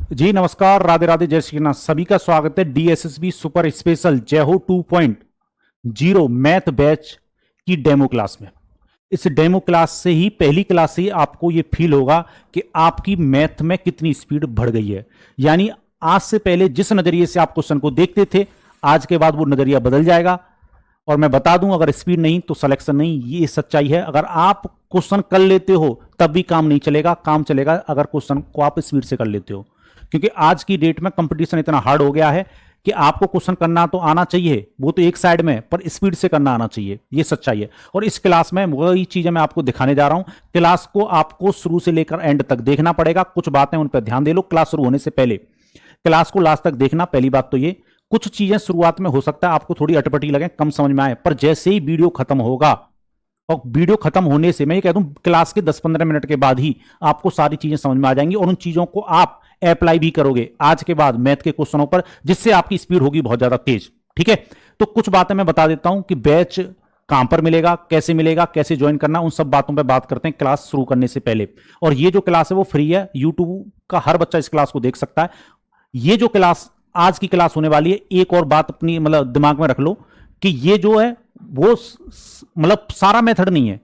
जी नमस्कार, राधे राधे, जय श्री कृष्ण। सभी का स्वागत है DSSB super special Jai Ho 2.0 math batch की डेमो क्लास में। इस डेमो क्लास से ही, पहली क्लास से ही आपको ये फील होगा कि आपकी मैथ में कितनी स्पीड बढ़ गई है। यानी आज से पहले जिस नजरिए से आप क्वेश्चन को देखते थे, आज के बाद वो नजरिया बदल जाएगा। और मैं बता दूं, अगर स्पीड नहीं तो सिलेक्शन नहीं, ये सच्चाई है। अगर आप क्वेश्चन कर लेते हो तब भी काम नहीं चलेगा, काम चलेगा अगर क्वेश्चन को आप स्पीड से कर लेते हो। क्योंकि आज की डेट में कंपटीशन इतना हार्ड हो गया है कि आपको क्वेश्चन करना तो आना चाहिए, वो तो एक साइड में, पर स्पीड से करना आना चाहिए, ये सच्चाई है। और इस क्लास में वही चीजें मैं आपको दिखाने जा रहा हूं। क्लास को आपको शुरू से लेकर एंड तक देखना पड़ेगा। कुछ बातें उन पर ध्यान दे लो क्लास शुरू होने से पहले। क्लास को लास्ट तक देखना, पहली बात तो ये। कुछ चीजें शुरुआत में हो सकता है आपको थोड़ी अटपटी लगे, कम समझ में आए, पर जैसे ही वीडियो खत्म होगा, और वीडियो खत्म होने से मैं ये कह दूं क्लास के 10-15 मिनट के बाद ही आपको सारी चीजें समझ में आ जाएंगी और उन चीजों को आप अप्लाई भी करोगे आज के बाद मैथ के क्वेश्चनों पर, जिससे आपकी स्पीड होगी बहुत ज्यादा तेज। ठीक है, तो कुछ बातें मैं बता देता हूं कि बैच कहां पर मिलेगा, कैसे ज्वाइन करना, उन सब बातों पर बात करते हैं क्लास शुरू करने से पहले। और ये जो क्लास है वो फ्री है, यूट्यूब का हर बच्चा इस क्लास को देख सकता है। ये जो क्लास आज की क्लास होने वाली है, एक और बात अपनी मतलब दिमाग में रख लो कि ये जो है वो मतलब सारा मेथड नहीं है।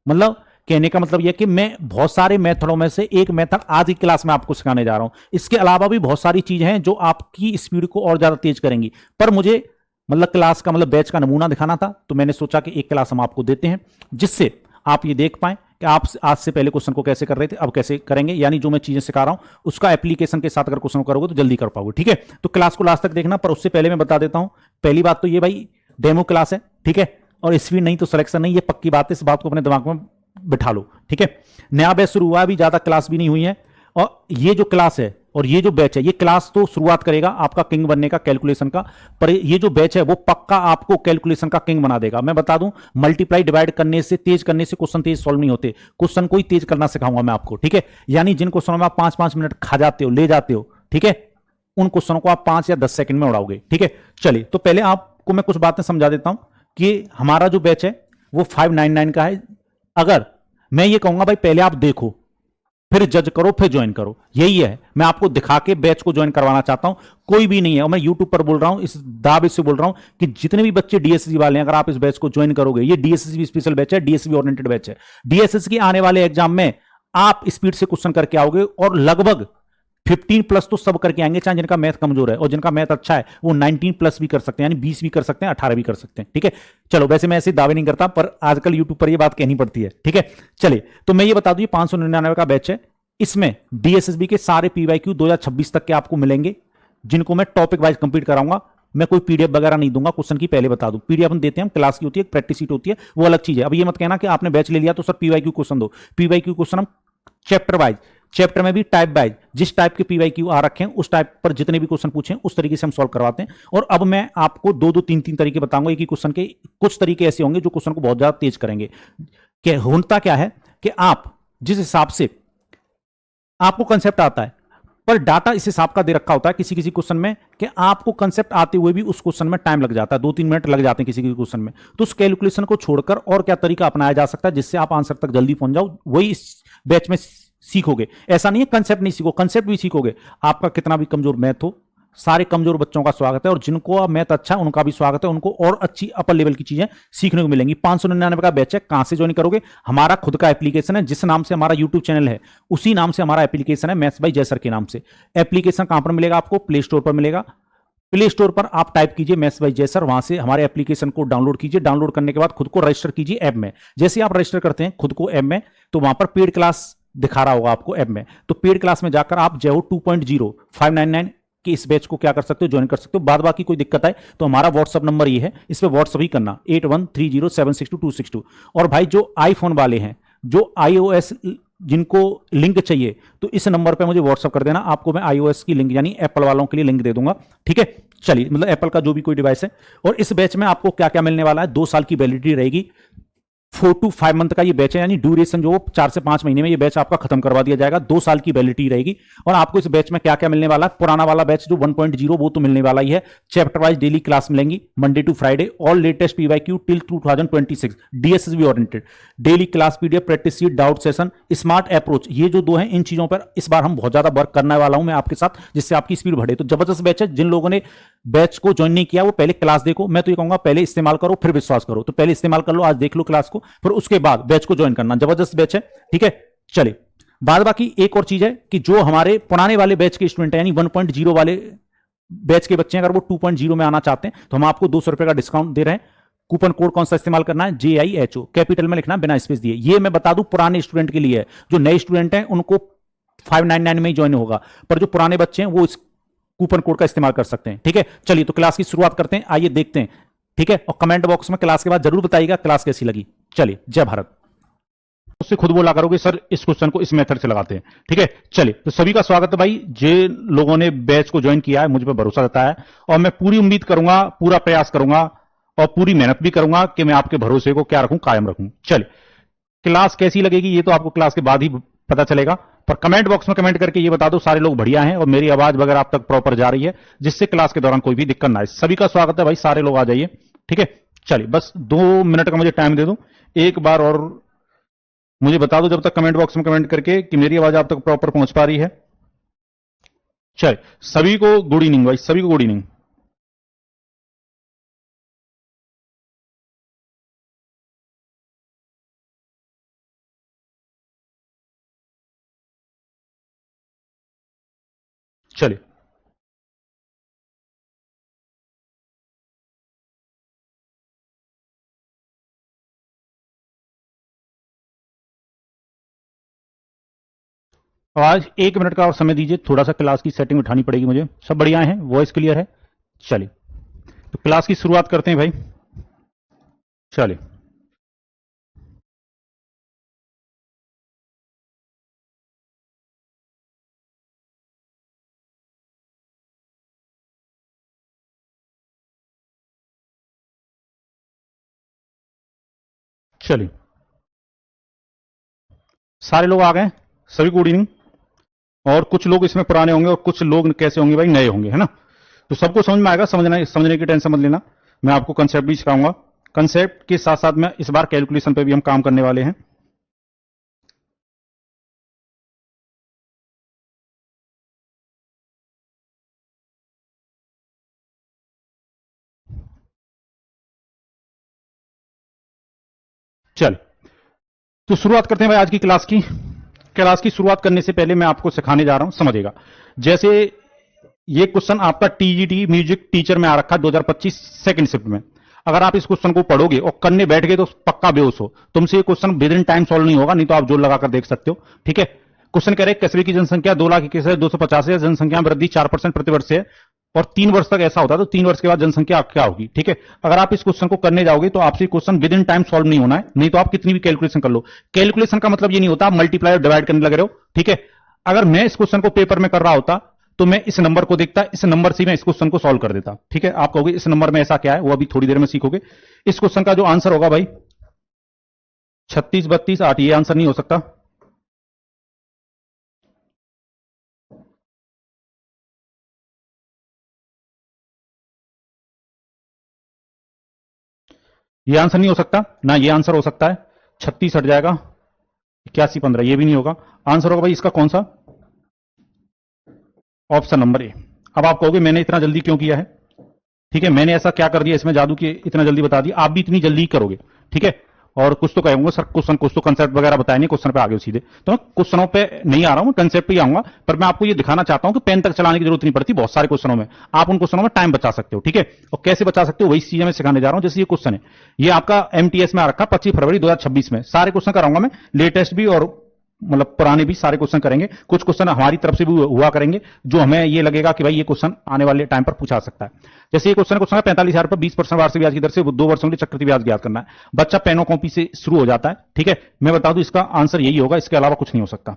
मतलब कहने का मतलब यह कि मैं बहुत सारे मेथडों में से एक मेथड आज की क्लास में आपको सिखाने जा रहा हूं। इसके अलावा भी बहुत सारी चीजें हैं जो आपकी स्पीड को और ज्यादा तेज करेंगी, पर मुझे मतलब क्लास का मतलब बैच का नमूना दिखाना था, तो मैंने सोचा कि एक क्लास हम आपको देते हैं जिससे आप ये देख पाएं कि आप आज से पहले क्वेश्चन को कैसे कर रहे थे, अब कैसे करेंगे। यानी जो मैं चीजें सिखा रहा हूं उसका एप्लीकेशन के साथ अगर क्वेश्चन करोगे तो जल्दी कर पाओगे। ठीक है, तो क्लास को लास्ट तक देखना, पर उससे पहले मैं बता देता हूं। पहली बात तो ये भाई डेमो क्लास है, ठीक है, और स्पीड नहीं तो सिलेक्शन नहीं, ये पक्की बात है, इस बात को अपने दिमाग में बिठा लो। ठीक है, नया बैच शुरू हुआ, अभी ज्यादा क्लास भी नहीं हुई है। और ये जो क्लास है और ये जो बैच है, ये क्लास तो शुरुआत करेगा आपका किंग बनने का, कैलकुलेशन का, पर ये जो बैच है वो पक्का आपको कैलकुलेशन का किंग बना देगा। मैं बता दूं, मल्टीप्लाई डिवाइड करने से, तेज करने से क्वेश्चन तेज सॉल्व नहीं होते, क्वेश्चन को ही तेज करना सिखाऊंगा मैं आपको। ठीक है, यानी जिन क्वेश्चनों में आप 5-5 मिनट खा जाते हो, ले जाते हो, ठीक है, उन क्वेश्चनों को आप 5 या 10 सेकंड में उड़ाओगे। ठीक है, चलिए तो पहले आपको मैं कुछ बातें समझा देता हूं कि हमारा जो बैच है वो 599 का है। अगर मैं ये कहूंगा भाई पहले आप देखो, फिर जज करो, फिर ज्वाइन करो, यही है। मैं आपको दिखा के बैच को ज्वाइन करवाना चाहता हूं, कोई भी नहीं है। और मैं यूट्यूब पर बोल रहा हूं, इस दावे से बोल रहा हूं कि जितने भी बच्चे डीएसएससी वाले हैं, अगर आप इस बैच को ज्वाइन करोगे, ये डीएसएससी स्पेशल बैच है, डीएसएससी ओरिएंटेड बैच है। डीएसएससी के आने वाले एग्जाम में आप स्पीड से क्वेश्चन करके आओगे और लगभग 15+ तो सब करके आएंगे, चाहे जिनका मैथ कमजोर है, और जिनका मैथ अच्छा है वो 19+ भी कर सकते हैं, यानी 20 भी कर सकते हैं, 18 भी कर सकते हैं। ठीक है, चलो वैसे मैं ऐसे दावे नहीं करता, पर आजकल यूट्यूब पर ये बात कहनी पड़ती है। ठीक है, चलिए तो मैं ये बता दूं, ये 599 का बैच है। इसमें डीएसएसबी के सारे पीवाईक्यू 2026 तक के आपको मिलेंगे, जिनको मैं टॉपिक वाइज कंप्लीट कराऊंगा। मैं कोई पीडीएफ वगैरह नहीं दूंगा, क्वेश्चन की पहले बता दूं। पीडीएफ हम देते हैं, हम क्लास की होती है, प्रैक्टिस शीट होती है, वो अलग चीज है। अब ये मत कहना कि आपने बैच ले लिया तो सर पीवाईक्यू क्वेश्चन दो। पीवाईक्यू क्वेश्चन हम चैप्टर वाइज, चैप्टर में भी टाइप वाइज, जिस टाइप के पीवाईक्यू आ रखे हैं उस टाइप पर जितने भी क्वेश्चन पूछे उस तरीके से हम सॉल्व करवाते हैं। और अब मैं आपको 2-2, 3-3 तरीके बताऊंगा एक ही क्वेश्चन के। कुछ तरीके ऐसे होंगे जो क्वेश्चन को बहुत ज्यादा तेज करेंगे। होता क्या है कि आप जिस हिसाब से आपको कंसेप्ट आता है, पर डाटा इस हिसाब का दे रखा होता है किसी किसी क्वेश्चन में कि आपको कंसेप्ट आते हुए भी उस क्वेश्चन में टाइम लग जाता है, 2-3 मिनट लग जाते हैं किसी किसी क्वेश्चन में। तो उस कैलकुलेशन को छोड़कर और क्या तरीका अपनाया जा सकता है जिससे आप आंसर तक जल्दी पहुंच जाओ, वही इस बैच में सीखोगे। ऐसा नहीं है कंसेप्ट नहीं सीखो, कंसेप्ट भी सीखोगे। आपका कितना भी कमजोर मैथ हो, सारे कमजोर बच्चों का स्वागत है, और जिनको मैथ अच्छा है उनका भी स्वागत है, उनको और अच्छी अपर लेवल की चीजें सीखने को मिलेंगी। 599 का बैच है। कहां से ज्वाइन करोगे? हमारा खुद का एप्लीकेशन है, जिस नाम से हमारा यूट्यूब चैनल है उसी नाम से हमारा एप्लीकेशन है, मैथ्स बाय जय सर के नाम से। एप्लीकेशन कहां पर मिलेगा? आपको प्ले स्टोर पर मिलेगा। प्ले स्टोर पर आप टाइप कीजिए मैथ्स बाय जय सर, वहां से हमारे एप्लीकेशन को डाउनलोड कीजिए। डाउनलोड करने के बाद खुद को रजिस्टर कीजिए ऐप में। जैसे आप रजिस्टर करते हैं खुद को ऐप में, तो वहां पर पेड क्लास दिखा रहा होगा आपको ऐप में, तो पेड क्लास में जाकर आप जयहो 2.0 599 कि इस बैच को क्या कर सकते हो, ज्वाइन कर सकते हो। बाद बाकी कोई दिक्कत आए तो हमारा व्हाट्सअप नंबर ये है, इस पे व्हाट्सअप ही करना 8130762262। और भाई जो आईफोन वाले हैं, जो आईओएस जिनको लिंक चाहिए, तो इस नंबर पे मुझे व्हाट्सअप कर देना, आपको मैं आईओएस की लिंक यानी एप्पल वालों के लिए लिंक दे दूंगा। ठीक है, चलिए, मतलब एप्पल का जो भी कोई डिवाइस है। और इस बैच में आपको क्या क्या मिलने वाला है? 2 साल की वैलिडिटी रहेगी, 4 to 5 मंथ का ये बैच है, यानी ड्यूरेशन जो 4 से 5 महीने में ये बैच आपका खत्म करवा दिया जाएगा। 2 साल की वैलिडिटी रहेगी। और आपको इस बैच में क्या क्या मिलने वाला है, पुराना वाला बैच जो 1.0 वो तो मिलने वाला ही है। चैप्टर वाइज डेली क्लास मिलेंगी मंडे टू फ्राइडे, और latest PYQ till 2026, DSSB oriented, daily class PDF, practice sheet, doubt session, smart approach, ये जो 2 हैं इन चीजों पर इस बार हम बहुत ज्यादा वर्क करने वाला हूं मैं आपके साथ, जिससे आपकी स्पीड बढ़े। तो जबरदस्त बैच है। जिन लोगों ने बैच को ज्वाइन नहीं किया वो पहले क्लास देखो। मैं तो ये कहूंगा पहले इस्तेमाल करो फिर विश्वास करो। तो पहले इस्तेमाल कर लो, आज देख लो क्लास को, फिर उसके बाद बैच को ज्वाइन करना। जबरदस्त बैच है, ठीक है। चले, बाद बाकी एक और चीज है कि जो हमारे पुराने वाले बैच के स्टूडेंट हैं, यानी 1.0 वाले बैच के बच्चे हैं, अगर वो 2.0 में आना चाहते हैं तो हम आपको 200 रुपए का डिस्काउंट दे रहे हैं। कूपन कोड कौन सा इस्तेमाल करना है, JIHO कैपिटल में लिखना, बिना स्पेस दिए। ये मैं बता दूं पुराने स्टूडेंट के लिए है। जो नए स्टूडेंट हैं उनको 599 में ही ज्वाइन होगा, पर जो पुराने बच्चे हैं वो इस कूपन कोड का इस्तेमाल कर सकते हैं, ठीक है। चलिए तो क्लास की शुरुआत करते हैं, आइए देखते हैं, ठीक है। और कमेंट बॉक्स में क्लास के बाद जरूर बताइएगा क्लास कैसी लगी। चलिए, जय भारत। उससे खुद बोला करोगे सर इस क्वेश्चन को इस मेथड से लगाते हैं, ठीक है। चलिए तो सभी का स्वागत है भाई। जे लोगों ने बैच को ज्वाइन किया है, मुझ पर भरोसा जताया है, और मैं पूरी उम्मीद करूंगा, पूरा प्रयास करूंगा और पूरी मेहनत भी करूंगा कि मैं आपके भरोसे को क्या रखूं, कायम रखूं। चलिए, क्लास कैसी लगेगी ये तो आपको क्लास के बाद ही पता चलेगा, पर कमेंट बॉक्स में कमेंट करके ये बता दो सारे लोग बढ़िया हैं और मेरी आवाज वगैरह आप तक प्रॉपर जा रही है, जिससे क्लास के दौरान कोई भी दिक्कत ना आए। सभी का स्वागत है भाई, सारे लोग आ जाइए, ठीक है। चलिए, बस 2 मिनट का मुझे टाइम दे दो, एक बार और मुझे बता दो जब तक कमेंट बॉक्स में कमेंट करके कि मेरी आवाज आप तक प्रॉपर पहुंच पा रही है। चलिए, सभी को गुड इवनिंग भाई, सभी को गुड इवनिंग। चलिए, आज 1 मिनट का और समय दीजिए, थोड़ा सा क्लास की सेटिंग उठानी पड़ेगी मुझे। सब बढ़िया है, वॉइस क्लियर है। चलिए, तो क्लास की शुरुआत करते हैं भाई। चलिए, चलिए, सारे लोग आ गए, सभी गुड इवनिंग। और कुछ लोग इसमें पुराने होंगे और कुछ लोग कैसे होंगे भाई, नए होंगे, है ना। तो सबको समझ में आएगा, समझने की टेंशन मत लेना। मैं आपको कंसेप्ट भी सिखाऊंगा, कंसेप्ट के साथ साथ में इस बार कैलकुलेशन पे भी हम काम करने वाले हैं। चल, तो शुरुआत करते हैं भाई आज की क्लास की। क्लास की शुरुआत करने से पहले मैं आपको सिखाने जा रहा हूं, समझिएगा। जैसे ये क्वेश्चन आपका टीजीटी म्यूजिक टीचर में आ रखा 2025 सेकंड शिफ्ट में। अगर आप इस क्वेश्चन को पढ़ोगे और करने बैठ गए तो पक्का बेहोश हो। तुमसे ये question with in time solve नहीं होगा, नहीं तो आप जोर लगाकर देख सकते हो, ठीक है। क्वेश्चन कह रहे हैं कस्बे की जनसंख्या 2,21,000 है, 250 है, जनसंख्या में वृद्धि 4% प्रतिवर्ष है और 3 वर्ष तक ऐसा होता है, तो 3 वर्ष के बाद जनसंख्या क्या होगी, ठीक है। अगर आप इस क्वेश्चन को करने जाओगे तो आपसे question with in time solve नहीं होना है, नहीं तो आप कितनी भी कैलकुलेशन कर लो। कैलकुलेशन का मतलब ये नहीं होता आप मल्टीप्लाई और डिवाइड करने लग रहे हो, ठीक है। अगर मैं इस क्वेश्चन को पेपर में कर रहा होता तो मैं इस नंबर को देखता, इस नंबर से मैं इस क्वेश्चन को सॉल्व कर देता, ठीक है। आप कहोगे इस नंबर में ऐसा क्या है, वो अभी थोड़ी देर में सीखोगे। इस क्वेश्चन का जो आंसर होगा भाई 36, 32, 8, ये आंसर नहीं हो सकता। ये आंसर नहीं हो सकता ना, ये आंसर हो सकता है। 36 हट जाएगा, 81, 15, ये भी नहीं होगा। आंसर होगा भाई इसका कौन सा, ऑप्शन नंबर ए। अब आप कहोगे मैंने इतना जल्दी क्यों किया है, ठीक है। मैंने ऐसा क्या कर दिया इसमें जादू कि इतना जल्दी बता दिया, आप भी इतनी जल्दी करोगे, ठीक है। और कुछ तो कहेंगे सर क्वेश्चन, कुछ तो कंसेप्ट वगैरह बताए नहीं, क्वेश्चन पे आगे सीधे। तो मैं क्वेश्चनों पे नहीं आ रहा हूं, कंसेप्ट पे आऊंगा, पर मैं आपको ये दिखाना चाहता हूं कि पेन तक चलाने की जरूरत नहीं पड़ती बहुत सारे क्वेश्चनों में। आप उन क्वेश्चनों में टाइम बचा सकते हो, ठीक है। और कैसे बचा सकते हो वही चीजें मैं सिखाने जा रहा हूं। जैसे ये क्वेश्चन है, ये आपका एमटीएस में आ रखा 25 फरवरी 2026 में। सारे क्वेश्चन कराऊंगा मैं, लेटेस्ट भी और मतलब पुराने भी सारे क्वेश्चन करेंगे। कुछ क्वेश्चन हमारी तरफ से भी हुआ करेंगे जो हमें ये लगेगा कि भाई ये क्वेश्चन आने वाले टाइम पर पूछा सकता है। जैसे ये क्वेश्चन 45,000 पर 20% वार्षिक ब्याज की दर से 2 वर्षों के लिए चक्रवृद्धि ब्याज ज्ञात करना है। बच्चा पेनो कॉपी से शुरू हो जाता है, ठीक है। मैं बता दूं इसका आंसर यही होगा, इसके अलावा कुछ नहीं हो सकता।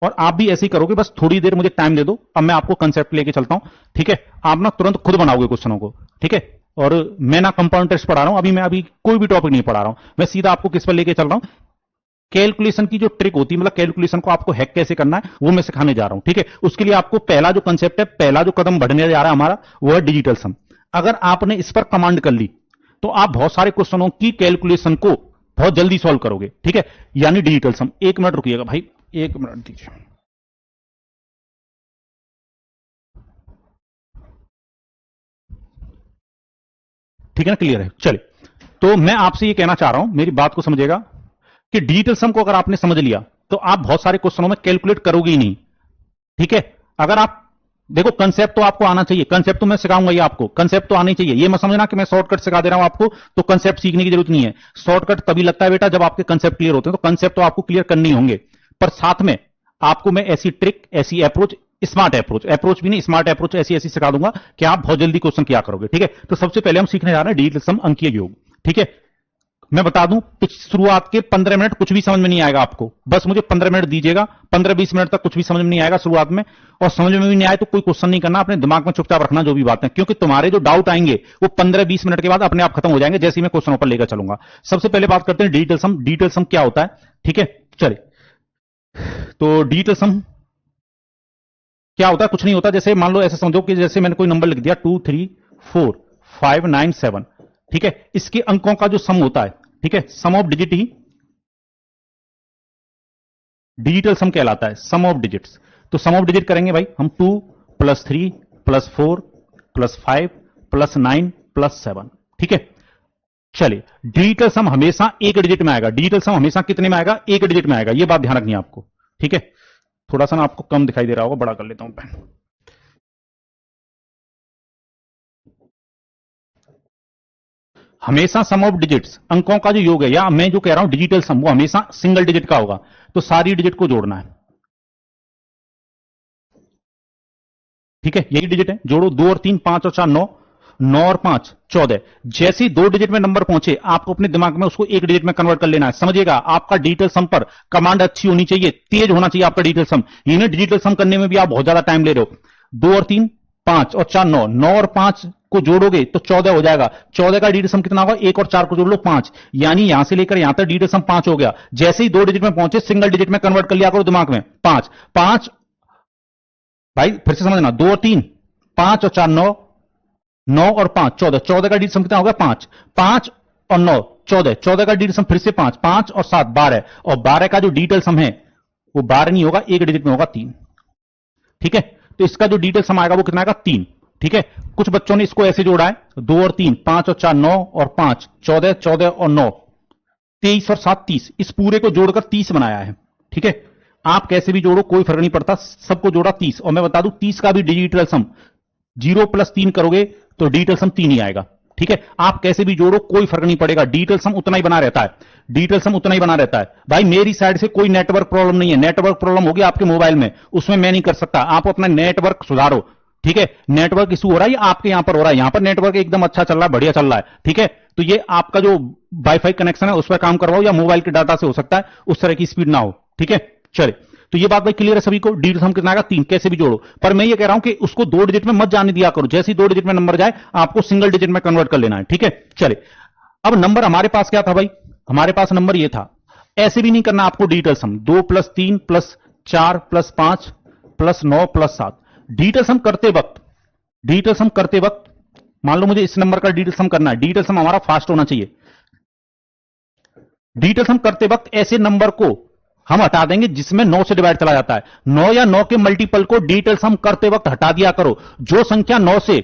और आप भी ऐसे ही करोगे, बस थोड़ी देर मुझे टाइम दे दो, अब मैं आपको कंसेप्ट लेके चलता हूं, ठीक है। आप ना तुरंत खुद बनाओगे क्वेश्चनों को, ठीक है। और मैं ना कंपाउंड इंटरेस्ट पढ़ा रहा हूं, मैं अभी कोई भी टॉपिक नहीं पढ़ा रहा हूं, मैं सीधा आपको किस पर लेके चल रहा हूं, कैलकुलेशन की जो ट्रिक होती है, मतलब कैलकुलेशन को आपको हैक कैसे करना है वो मैं सिखाने जा रहा हूं। ठीक है, उसके लिए आपको पहला जो कंसेप्ट है, पहला जो कदम बढ़ने जा रहा है हमारा, वो है डिजिटल सम। अगर आपने इस पर कमांड कर ली तो आप बहुत सारे क्वेश्चनों की कैलकुलेशन को बहुत जल्दी सॉल्व करोगे। ठीक है, यानी डिजिटल सम। एक मिनट रुकिएगा भाई, एक मिनट दीजिए। ठीक है ना, क्लियर है। चलिए, तो मैं आपसे ये कहना चाह रहा हूं, मेरी बात को समझिएगा, कि डिजिटल सम को अगर आपने समझ लिया तो आप बहुत सारे क्वेश्चनों में कैलकुलेट करोगे ही नहीं। ठीक है, अगर आप देखो, कंसेप्ट तो आपको आना चाहिए, कंसेप्ट तो मैं सिखाऊंगा ही आपको, कंसेप्ट तो आना ही चाहिए। ये मत समझना कि मैं शॉर्टकट सिखा दे रहा हूं आपको, तो कंसेप्ट सीखने की जरूरत नहीं है। शॉर्टकट तभी लगता है बेटा जब आपके कंसेप्ट क्लियर होते हैं, तो कंसेप्ट तो आपको क्लियर करने ही होंगे, पर साथ में आपको मैं ऐसी ट्रिक, ऐसी अप्रोच, स्मार्ट अप्रोच, अप्रोच भी नहीं स्मार्ट अप्रोच, ऐसी ऐसी सिखा दूंगा कि आप बहुत जल्दी क्वेश्चन किया करोगे। ठीक है, तो सबसे पहले हम सीखने जा रहे हैं डिजिटल सम, अंकीय योग। ठीक है, मैं बता दूं, शुरुआत के 15 मिनट कुछ भी समझ में नहीं आएगा आपको, बस मुझे 15 मिनट दीजिएगा, 15-20 मिनट तक कुछ भी समझ में नहीं आएगा शुरुआत में, और समझ में भी नहीं आए तो कोई क्वेश्चन नहीं करना, अपने दिमाग में चुपचाप रखना जो भी बात है, क्योंकि तुम्हारे जो डाउट आएंगे वो 15-20 मिनट के बाद अपने आप खत्म हो जाएंगे, जैसे ही मैं क्वेश्चन पर लेकर चलूंगा। सबसे पहले बात करते हैं डिजिटल सम। डिजिटल सम क्या होता है? ठीक है, चलिए, तो डिजिटल सम क्या होता है? कुछ नहीं होता, जैसे मान लो ऐसे समझो कि जैसे मैंने कोई नंबर लिख दिया 2 3 4 5 9 7। ठीक है, इसके अंकों का जो सम होता है, ठीक है, sum of digit he digital सम कहलाता है, सम ऑफ डिजिट्स। तो सम ऑफ डिजिट करेंगे भाई हम, 2 + 3 + 4 + 5 + 9 + 7। ठीक है, चलिए, डिजिटल सम हमेशा एक डिजिट में आएगा। डिजिटल सम हमेशा कितने में आएगा? एक डिजिट में आएगा, यह बात ध्यान रखनी है आपको। ठीक है, थोड़ा सा ना आपको कम दिखाई दे रहा होगा, बड़ा कर लेता हूं पेन। हमेशा सम ऑफ डिजिट्स, अंकों का जो योग है, या मैं जो कह रहा हूं डिजिटल सम, वो हमेशा सिंगल डिजिट का होगा, तो सारी डिजिट को जोड़ना है। ठीक है, यही डिजिट है, जोड़ो, 2 और 3 5 और 4 9, 9 और 5 14। जैसे ही 2 डिजिट में नंबर पहुंचे, आपको अपने दिमाग में उसको एक डिजिट में कन्वर्ट कर लेना है। समझिएगा, आपका डिजिटल सम पर कमांड अच्छी होनी चाहिए, तेज होना चाहिए आपका डिजिटल सम। ये नहीं डिजिटल सम करने में भी आप बहुत ज्यादा टाइम ले रहे हो। 2 और 3 5 और 4 9, 9 और 5 को जोड़ोगे तो 14 हो जाएगा। 14 का डिजिटल सम कितना होगा? 1 और 4 को जोड़ लो 5, यानी यहां से लेकर यहां तक डिजिटल सम 5 हो गया। जैसे ही 2 डिजिट में पहुंचे, सिंगल डिजिट में कन्वर्ट कर लिया करो दिमाग में, 5 5। भाई फिर से समझना, 2 और 3 5 और 4 9, 9 और 5 14, 14 का डिजिट सम कितना होगा? 5 5 और 9 14, 14 का डिजिट सम फिर से 5 5 और 7 12, और 12 का जो डिजिटल सम है वो 12 नहीं होगा, एक डिजिट में होगा 3। ठीक है, तो इसका जो डिजिटल सम आएगा वो कितना आएगा? 3। ठीक है, कुछ बच्चों ने इसको ऐसे जोड़ा है, 2 और 3 5 और 4 9 और 5 14, 14 और 9 23 और 7 30, इस पूरे को जोड़कर 30 बनाया है। ठीक है, आप कैसे भी जोड़ो कोई फर्क नहीं पड़ता, सबको जोड़ा 30। और मैं बता दूं, 30 का भी डिजिटल सम 0 + 3 करोगे तो डिजिटल सम 3 ही आएगा। ठीक है, आप कैसे भी जोड़ो कोई फर्क नहीं पड़ेगा, डिजिटल सम उतना ही बना रहता है, डिजिटल सम उतना ही बना रहता है। भाई मेरी साइड से कोई नेटवर्क प्रॉब्लम नहीं है, नेटवर्क प्रॉब्लम होगी आपके मोबाइल में, उसमें मैं नहीं कर सकता, आप अपना नेटवर्क सुधारो। ठीक है, नेटवर्क इशू हो रहा है या आपके यहां पर हो रहा है? यहां पर नेटवर्क एकदम अच्छा चल रहा है, बढ़िया चल रहा है। ठीक है, तो ये आपका जो वाईफाई कनेक्शन है उस पर काम करवाओ, या मोबाइल के डाटा से हो सकता है, उस तरह की स्पीड ना हो। ठीक है, चलिए, तो ये बात भाई क्लियर है सभी को? डिजिटल सम कितना आएगा? 3, कैसे भी जोड़ो। पर मैं ये कह रहा हूं कि उसको 2 डिजिट में मत जाने दिया करो, जैसे ही 2 डिजिट में नंबर जाए आपको सिंगल डिजिट में कन्वर्ट कर लेना है। ठीक है, चलिए, अब नंबर हमारे पास क्या था भाई? हमारे पास नंबर ये था, ऐसे भी नहीं करना आपको डिजिटल सम, 2 + 3 + 4 + 5 + 9 + 7। डिजिटल सम करते वक्त, डिजिटल सम करते वक्त मान लो मुझे इस नंबर का डिजिटल सम करना है, डिजिटल सम हमारा फास्ट होना चाहिए। डिजिटल सम करते वक्त ऐसे नंबर को हम हटा देंगे जिसमें 9 से डिवाइड चला जाता है। 9 या 9 के मल्टीपल को डिजिटल सम करते वक्त हटा दिया करो। जो संख्या 9 से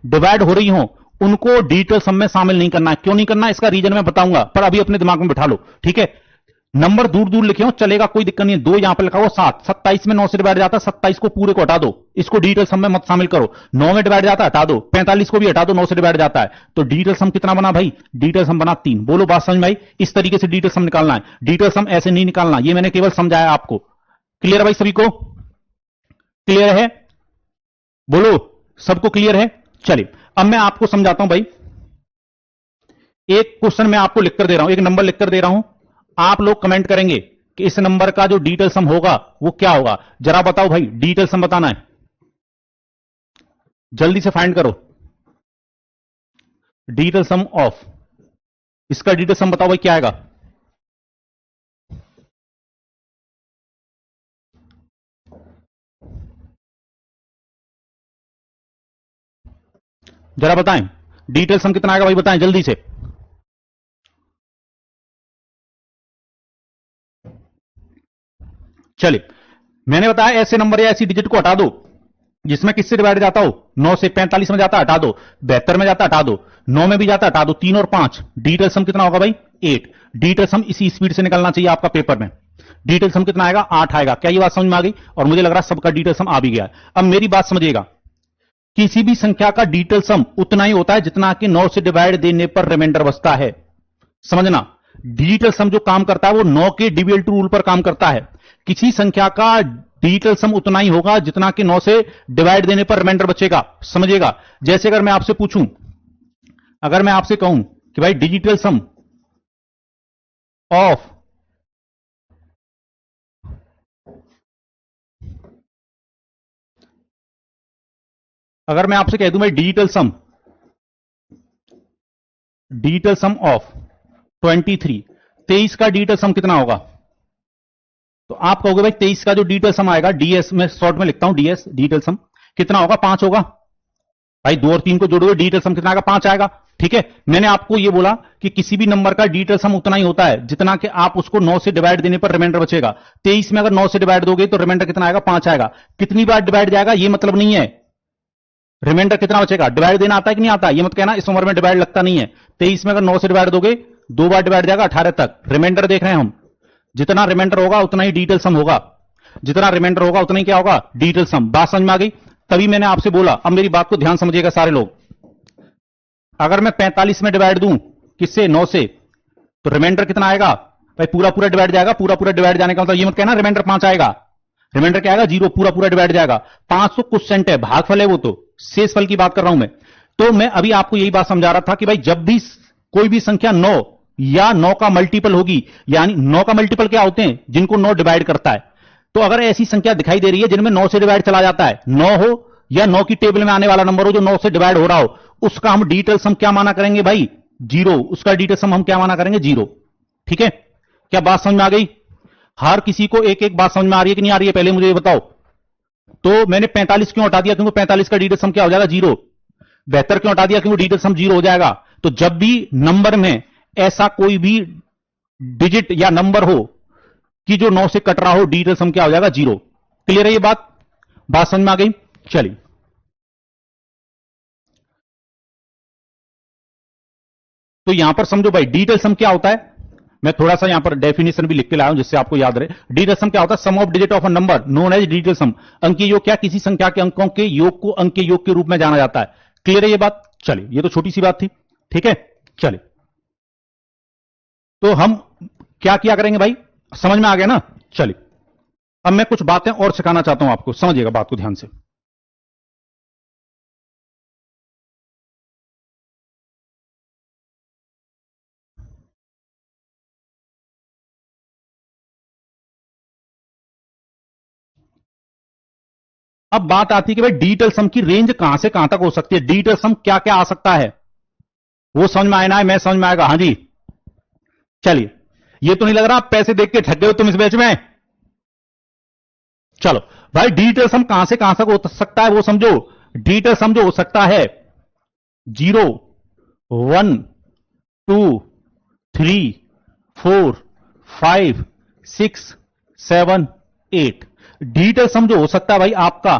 डिवाइड हो रही हो उनको डिजिटल सम में शामिल नहीं करना है। क्यों नहीं करना है इसका रीजन मैं बताऊंगा, पर अभी अपने दिमाग में बिठा लो। ठीक है, नंबर दूर दूर लिखे हो चलेगा, कोई दिक्कत नहीं है। 2 यहां पर लिखा हुआ 7, 27 में 9 से डिवाइड जाता है, 27 को पूरे को हटा दो, इसको डिजिटल सम में मत शामिल करो। 9 में डिवाइड जाता है, हटा दो। 45 को भी हटा दो, 9 से डिवाइड जाता है। तो डिजिटल सम कितना बना भाई? डिजिटल सम बना 3। बोलो बात समझ में आई? इस तरीके से डिजिटल सम निकालना है, डिजिटल सम ऐसे नहीं निकालना, ये मैंने केवल समझाया आपको। क्लियर है भाई सभी को? क्लियर है? बोलो, सबको क्लियर है? चलिए, अब मैं आपको समझाता हूं भाई। एक क्वेश्चन मैं आपको लिखकर दे रहा हूं, एक नंबर लिखकर दे रहा हूं, आप लोग कमेंट करेंगे कि इस नंबर का जो डिजिटल सम होगा वो क्या होगा। जरा बताओ भाई, डिजिटल सम बताना है, जल्दी से फाइंड करो। डिजिटल सम ऑफ, इसका डिजिटल सम बताओ भाई क्या आएगा। जरा बताएं डिजिटल सम कितना आएगा भाई, बताएं जल्दी से। चलिए, मैंने बताया ऐसे नंबर या ऐसी डिजिट को हटा दो जिसमें किससे डिवाइड जाता हो, 9 से 45 में जाता हटा दो, 72 में जाता हटा दो, 9 में भी जाता हटा दो, 3 और 5, डिजिटल सम कितना होगा भाई 8। डिजिटल सम इसी स्पीड से निकलना चाहिए आपका पेपर में। डिजिटल सम कितना आएगा 8 आएगा। क्या ये बात समझ में आ गई? और मुझे लग रहा है सबका डिजिटल सम आ भी गया। अब मेरी बात समझिएगा, किसी भी संख्या का डिजिटल सम उतना ही होता है जितना कि 9 से डिवाइड देने पर रिमाइंडर बचता है। समझना, डिजिटल सम जो काम करता है वो 9 के डिविएल्ट रूल पर काम करता है। किसी संख्या का डिजिटल सम उतना ही होगा जितना कि 9 से डिवाइड देने पर रिमाइंडर बचेगा। समझिएगा, जैसे अगर मैं आपसे पूछूं, अगर मैं आपसे कहूं कि भाई डिजिटल सम ऑफ अगर मैं आपसे कह दूं भाई डिजिटल सम ऑफ 23, 23 का डिजिटल सम कितना होगा, तो आप कहोगे भाई 23 का जो डिजिटल सम आएगा, डीएस में शॉर्ट में लिखता हूं, डीएस डिजिटल सम कितना होगा, 5 होगा। भाई 2 और 3 को जोड़ोगे डिजिटल सम कितना आएगा, 5 आएगा। ठीक है, मैंने आपको यह बोला कि किसी भी नंबर का डिजिटल सम उतना ही होता है जितना कि आप उसको 9 से डिवाइड देने पर रिमाइंडर बचेगा। 23 में अगर 9 से डिवाइड दोगे तो रिमाइंडर कितना आएगा, 5 आएगा। कितनी बार डिवाइड जाएगा ये मतलब नहीं है, रिमाइंडर कितना बचेगा। डिवाइड देना आता है कि नहीं आता, ये मत कहना इस उम्र में डिवाइड लगता नहीं है। 23 में अगर 9 से डिवाइड दोगे 2 बार डिवाइड जाएगा 18 तक। रिमाइंडर देख रहे हैं हम, जितना रिमाइंडर होगा उतना ही डिजिटल सम होगा, जितना रिमाइंडर होगा उतना ही क्या होगा, डिजिटल सम। बात समझ में आ गई? तभी मैंने आपसे बोला, अब मेरी बात को ध्यान समझिएगा सारे लोग, अगर मैं 45 में डिवाइड दूं किससे, 9 से, तो रिमाइंडर कितना आएगा भाई, पूरा पूरा डिवाइड जाएगा। पूरा पूरा डिवाइड जाने का मतलब ये मत कहना रिमाइंडर 5 आएगा, रिमाइंडर क्या आएगा 0, पूरा पूरा डिवाइड जाएगा। 5 तो क्वोशिएंट है, भागफल है, वो तो शेषफल की बात कर रहा हूं मैं। तो मैं अभी आपको यही बात समझा रहा था कि भाई जब भी कोई भी संख्या 9 या 9 का मल्टीपल होगी, यानी 9 का मल्टीपल क्या होते हैं, जिनको 9 डिवाइड करता है। तो अगर ऐसी संख्या दिखाई दे रही है जिनमें 9 से डिवाइड चला जाता है, 9 हो या 9 की टेबल में आने वाला नंबर हो जो 9 से डिवाइड हो रहा हो, उसका हम डिजिटल सम क्या माना करेंगे भाई, 0। उसका डिजिटल सम हम क्या माना करेंगे, 0। ठीक है, क्या बात समझ में आ गई? हर किसी को एक एक बात समझ में आ रही है कि नहीं आ रही है, पहले मुझे ये बताओ। तो मैंने 45 क्यों हटा दिया, क्योंकि 45 का डिजिटल सम क्या हो जाएगा, 0। 72 क्यों हटा दिया, क्योंकि डिजिटल सम 0 हो जाएगा। तो जब भी नंबर में ऐसा कोई भी डिजिट या नंबर हो कि जो 9 से कट रहा हो, डिजिटल सम क्या हो जाएगा, 0। क्लियर है ये बात? बात समझ में आ गई? चलिए, तो यहां पर समझो भाई डिजिटल सम क्या होता है। मैं थोड़ा सा यहां पर डेफिनेशन भी लिख के लाया हूं जिससे आपको याद रहे। डिजिटल सम क्या होता है, sum of digit of a number known as digital sum. अंकीय योग क्या, किसी संख्या के अंकों के योग को अंकीय योग के रूप में जाना जाता है। क्लियर है ये बात? चलिए, ये तो छोटी सी बात थी। ठीक है, चलिए, तो हम क्या किया करेंगे भाई, समझ में आ गया ना। चलिए, अब मैं कुछ बातें और सिखाना चाहता हूं आपको, समझिएगा बात को ध्यान से। अब बात आती है कि भाई डिजिटल सम की रेंज कहां से कहां तक हो सकती है, डिजिटल सम क्या क्या आ सकता है, वो समझ में आना है, मैं समझ में आएगा। हाँ जी, चलिए, ये तो नहीं लग रहा आप पैसे देख के ठग गए हो तुम इस बैच में। चलो भाई, डिजिटल सम कहां से कहां तक हो सकता है वो समझो। डिजिटल सम जो हो सकता है 0, 1, 2, 3, 4, 5, 6, 7, 8। डिजिटल सम जो हो सकता है भाई आपका,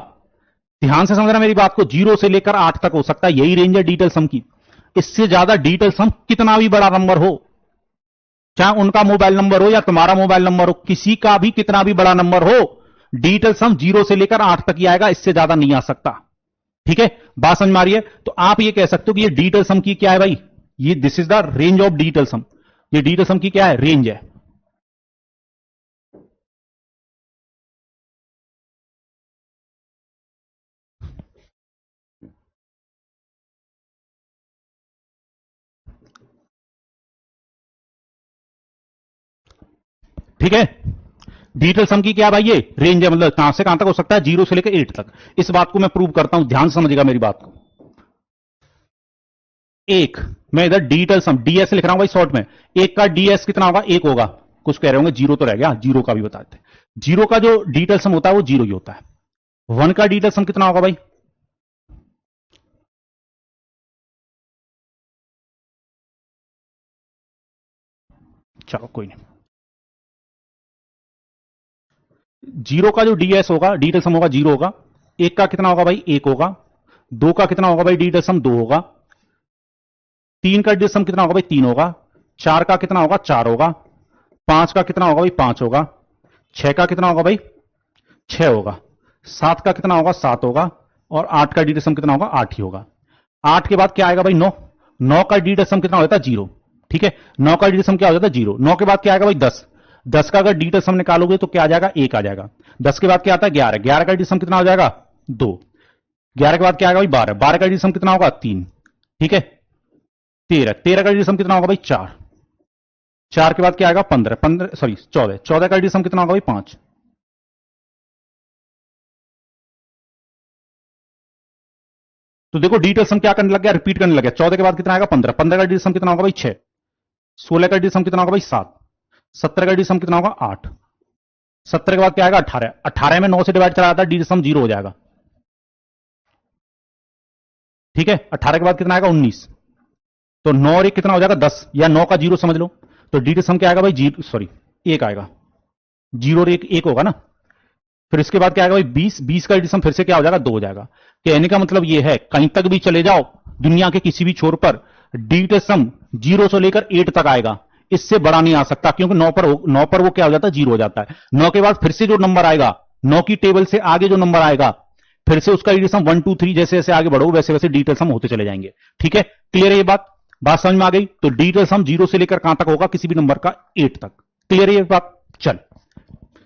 ध्यान से समझना मेरी बात को, 0 से लेकर 8 तक हो सकता है, यही रेंज है डिजिटल सम की। इससे ज्यादा डिजिटल सम कितना भी बड़ा नंबर हो, चाहे उनका मोबाइल नंबर हो या तुम्हारा मोबाइल नंबर हो, किसी का भी कितना भी बड़ा नंबर हो, डिजिटल सम 0 से लेकर 8 तक ही आएगा, इससे ज्यादा नहीं आ सकता। ठीक है, बात समझ में आ रही है? तो आप ये कह सकते हो कि ये डिजिटल सम की क्या है भाई, ये this is the range of digital sum. ये डिजिटल सम की क्या है, रेंज है। ठीक है, डिजिटल सम की क्या है भाई, ये रेंज है, मतलब कहां से कहां तक हो सकता है, 0 से लेकर 8 तक। इस बात को मैं प्रूव करता हूं, ध्यान समझिएगा मेरी बात को। एक, मैं इधर डिजिटल सम डीएस लिख रहा हूं भाई शॉर्ट में, एक का डीएस कितना होगा, एक होगा। कुछ कह रहे होंगे जीरो तो रह गया, जीरो का भी बता देते। जीरो का जो डिजिटल सम होता है वो जीरो ही होता है। वन का डिजिटल सम कितना होगा भाई, चलो कोई नहीं। जीरो का जो डीएस होगा, डिजिटल सम होगा, जीरो होगा। एक का कितना होगा भाई, एक होगा। दो का कितना होगा भाई, डिजिटल सम दो होगा। तीन का डिजिटल सम कितना होगा भाई, तीन होगा। चार का कितना होगा, चार होगा। पांच का कितना होगा भाई, पांच होगा। छह का कितना होगा भाई, छह होगा। सात का कितना होगा, सात होगा। और आठ का डिजिटल सम कितना होगा, आठ ही होगा। आठ के बाद क्या आएगा भाई, नौ। नौ का डिजिटल सम कितना हो जाता है, जीरो। ठीक है, नौ का डिजिटल सम क्या हो जाता है, जीरो। नौ के बाद क्या आएगा भाई, दस। दस का अगर डिजिटल सम निकालोगे तो क्या आ जाएगा, एक आ जाएगा। दस के बाद क्या आता है, ग्यारह। ग्यारह का डिजिटल सम कितना हो जाएगा, दो। ग्यारह के बाद क्या आएगा भाई, बारह। बारह का डिजिटल सम कितना होगा, तीन। ठीक है, तेरह। तेरह का डिजिटल सम कितना होगा भाई, चार। चार के बाद क्या आएगा, पंद्रह। पंद्रह सॉरी चौदह। चौदह का डिजिटल सम कितना होगा भाई, पांच। तो देखो डिजिटल सम क्या करने लग गया, रिपीट करने लग गया। चौदह के बाद कितना आएगा, पंद्रह। पंद्रह का डिजिटल सम कितना होगा भाई, छह। सोलह का डिजिटल सम कितना होगा भाई, सात। सत्रह का डिजिटल सम कितना होगा, आठ। सत्रह के बाद क्या आएगा, अठारह। अठारह में नौ से डिवाइड चला जाता है, डिजिटल सम जीरो हो जाएगा। ठीक है, अठारह के बाद कितना आएगा, उन्नीस। तो नौ और एक कितना हो जाएगा, दस, या नौ का जीरो समझ लो। तो डिजिटल सम क्या आएगा भाई, जीरो सॉरी एक आएगा। जीरो और एक होगा ना। फिर इसके बाद क्या आएगा भाई, बीस। बीस का डिजिटल सम फिर से क्या हो जाएगा, दो हो जाएगा। कहने का मतलब यह है, कहीं तक भी चले जाओ दुनिया के किसी भी छोर पर, डिजिटल सम जीरो से लेकर एट तक आएगा, इससे बड़ा नहीं आ सकता। क्योंकि नौ पर वो क्या हो जाता है, जीरो हो जाता है। नौ के बाद फिर से जो नंबर आएगा, नौ की टेबल से आगे जो नंबर आएगा, फिर से उसका डिजिटल सम वन टू थ्री, जैसे जैसे आगे बढ़ो वैसे वैसे डिजिटल सम होते चले जाएंगे। ठीक है, क्लियर है ये बात, बात समझ में आ गई। तो डिजिटल सम जीरो से लेकर कहां तक होगा, किसी भी नंबर का एट तक। क्लियर है ये बात, चल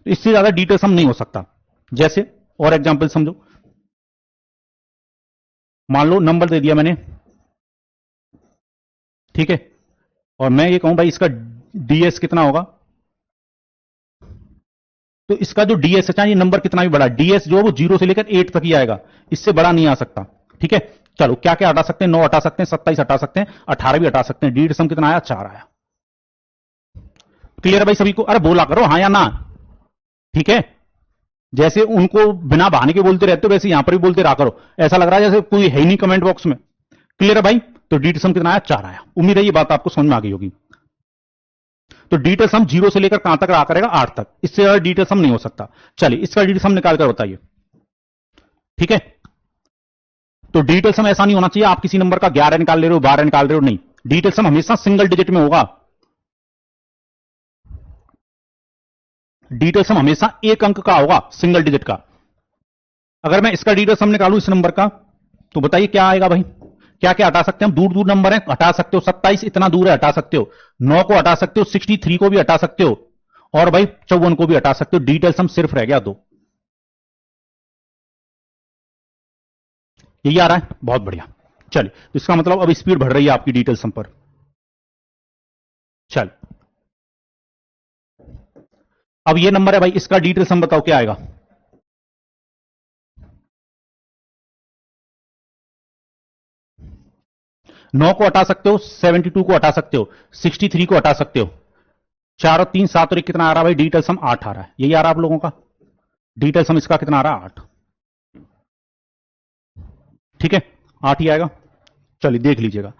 इससे ज्यादा डिजिटल सम नहीं हो सकता। जैसे और एग्जांपल समझो, मान लो नंबर दे दिया मैंने, ठीक है, और मैं ये कहूं भाई इसका डीएस कितना होगा, तो इसका जो डीएस है, चाहे ये नंबर कितना भी बड़ा, डीएस जो है वो जीरो से लेकर एट तक ही आएगा, इससे बड़ा नहीं आ सकता। ठीक है, चलो क्या क्या हटा सकते हैं, 9 हटा सकते हैं, 27 हटा सकते हैं, 18 भी हटा सकते हैं। डिजिटल सम कितना आया, 4 आया। क्लियर है भाई सभी को, अरे बोला करो हाँ या ना। ठीक है, जैसे उनको बिना बहाने के बोलते रहते हो, वैसे यहां पर भी बोलते रहा करो। ऐसा लग रहा है जैसे कोई है ही नहीं कमेंट बॉक्स में। क्लियर है भाई, तो डिजिटल सम कितना आया, 4 आया। उम्मीद है ये बात आपको समझ में आ गई होगी। तो डिजिटल सम जीरो से लेकर कहां तक रहा करेगा, 8 तक, इससे ज्यादा डिजिटल सम नहीं हो सकता। चलिए इसका डिजिटल सम निकाल कर बताइए। ठीक है, तो डिजिटल सम ऐसा नहीं होना चाहिए आप किसी नंबर का 11 निकाल ले रहे हो, 12 निकाल रहे हो, नहीं। डिजिटल सम हमेशा सिंगल डिजिट में होगा। डिजिटल सम हमेशा एक अंक का होगा, सिंगल डिजिट का। अगर मैं इसका डिजिटल सम निकालूं इस नंबर का, तो बताइए क्या आएगा भाई। क्या क्या हटा सकते हैं हम, दूर दूर नंबर है हटा सकते हो, 27 इतना दूर है हटा सकते हो, 9 को हटा सकते हो, 63 को भी हटा सकते हो, और भाई 54 को भी हटा सकते हो। डिजिटल सम सिर्फ रह गया दो। यही आ रहा है, बहुत बढ़िया। चलिए तो इसका मतलब अब स्पीड बढ़ रही है आपकी डिजिटल सम पर। चल अब ये नंबर है भाई, इसका डिजिटल सम बताओ क्या आएगा। नौ को हटा सकते हो, 72 को हटा सकते हो, 63 को हटा सकते हो। 4 और 3 7 और 1 कितना आ रहा है भाई, डिजिटल सम 8 आ रहा है। यही आ रहा है आप लोगों का डिजिटल सम, इसका कितना आ रहा है, 8। ठीक है, 8 ही आएगा। चलिए देख लीजिएगा।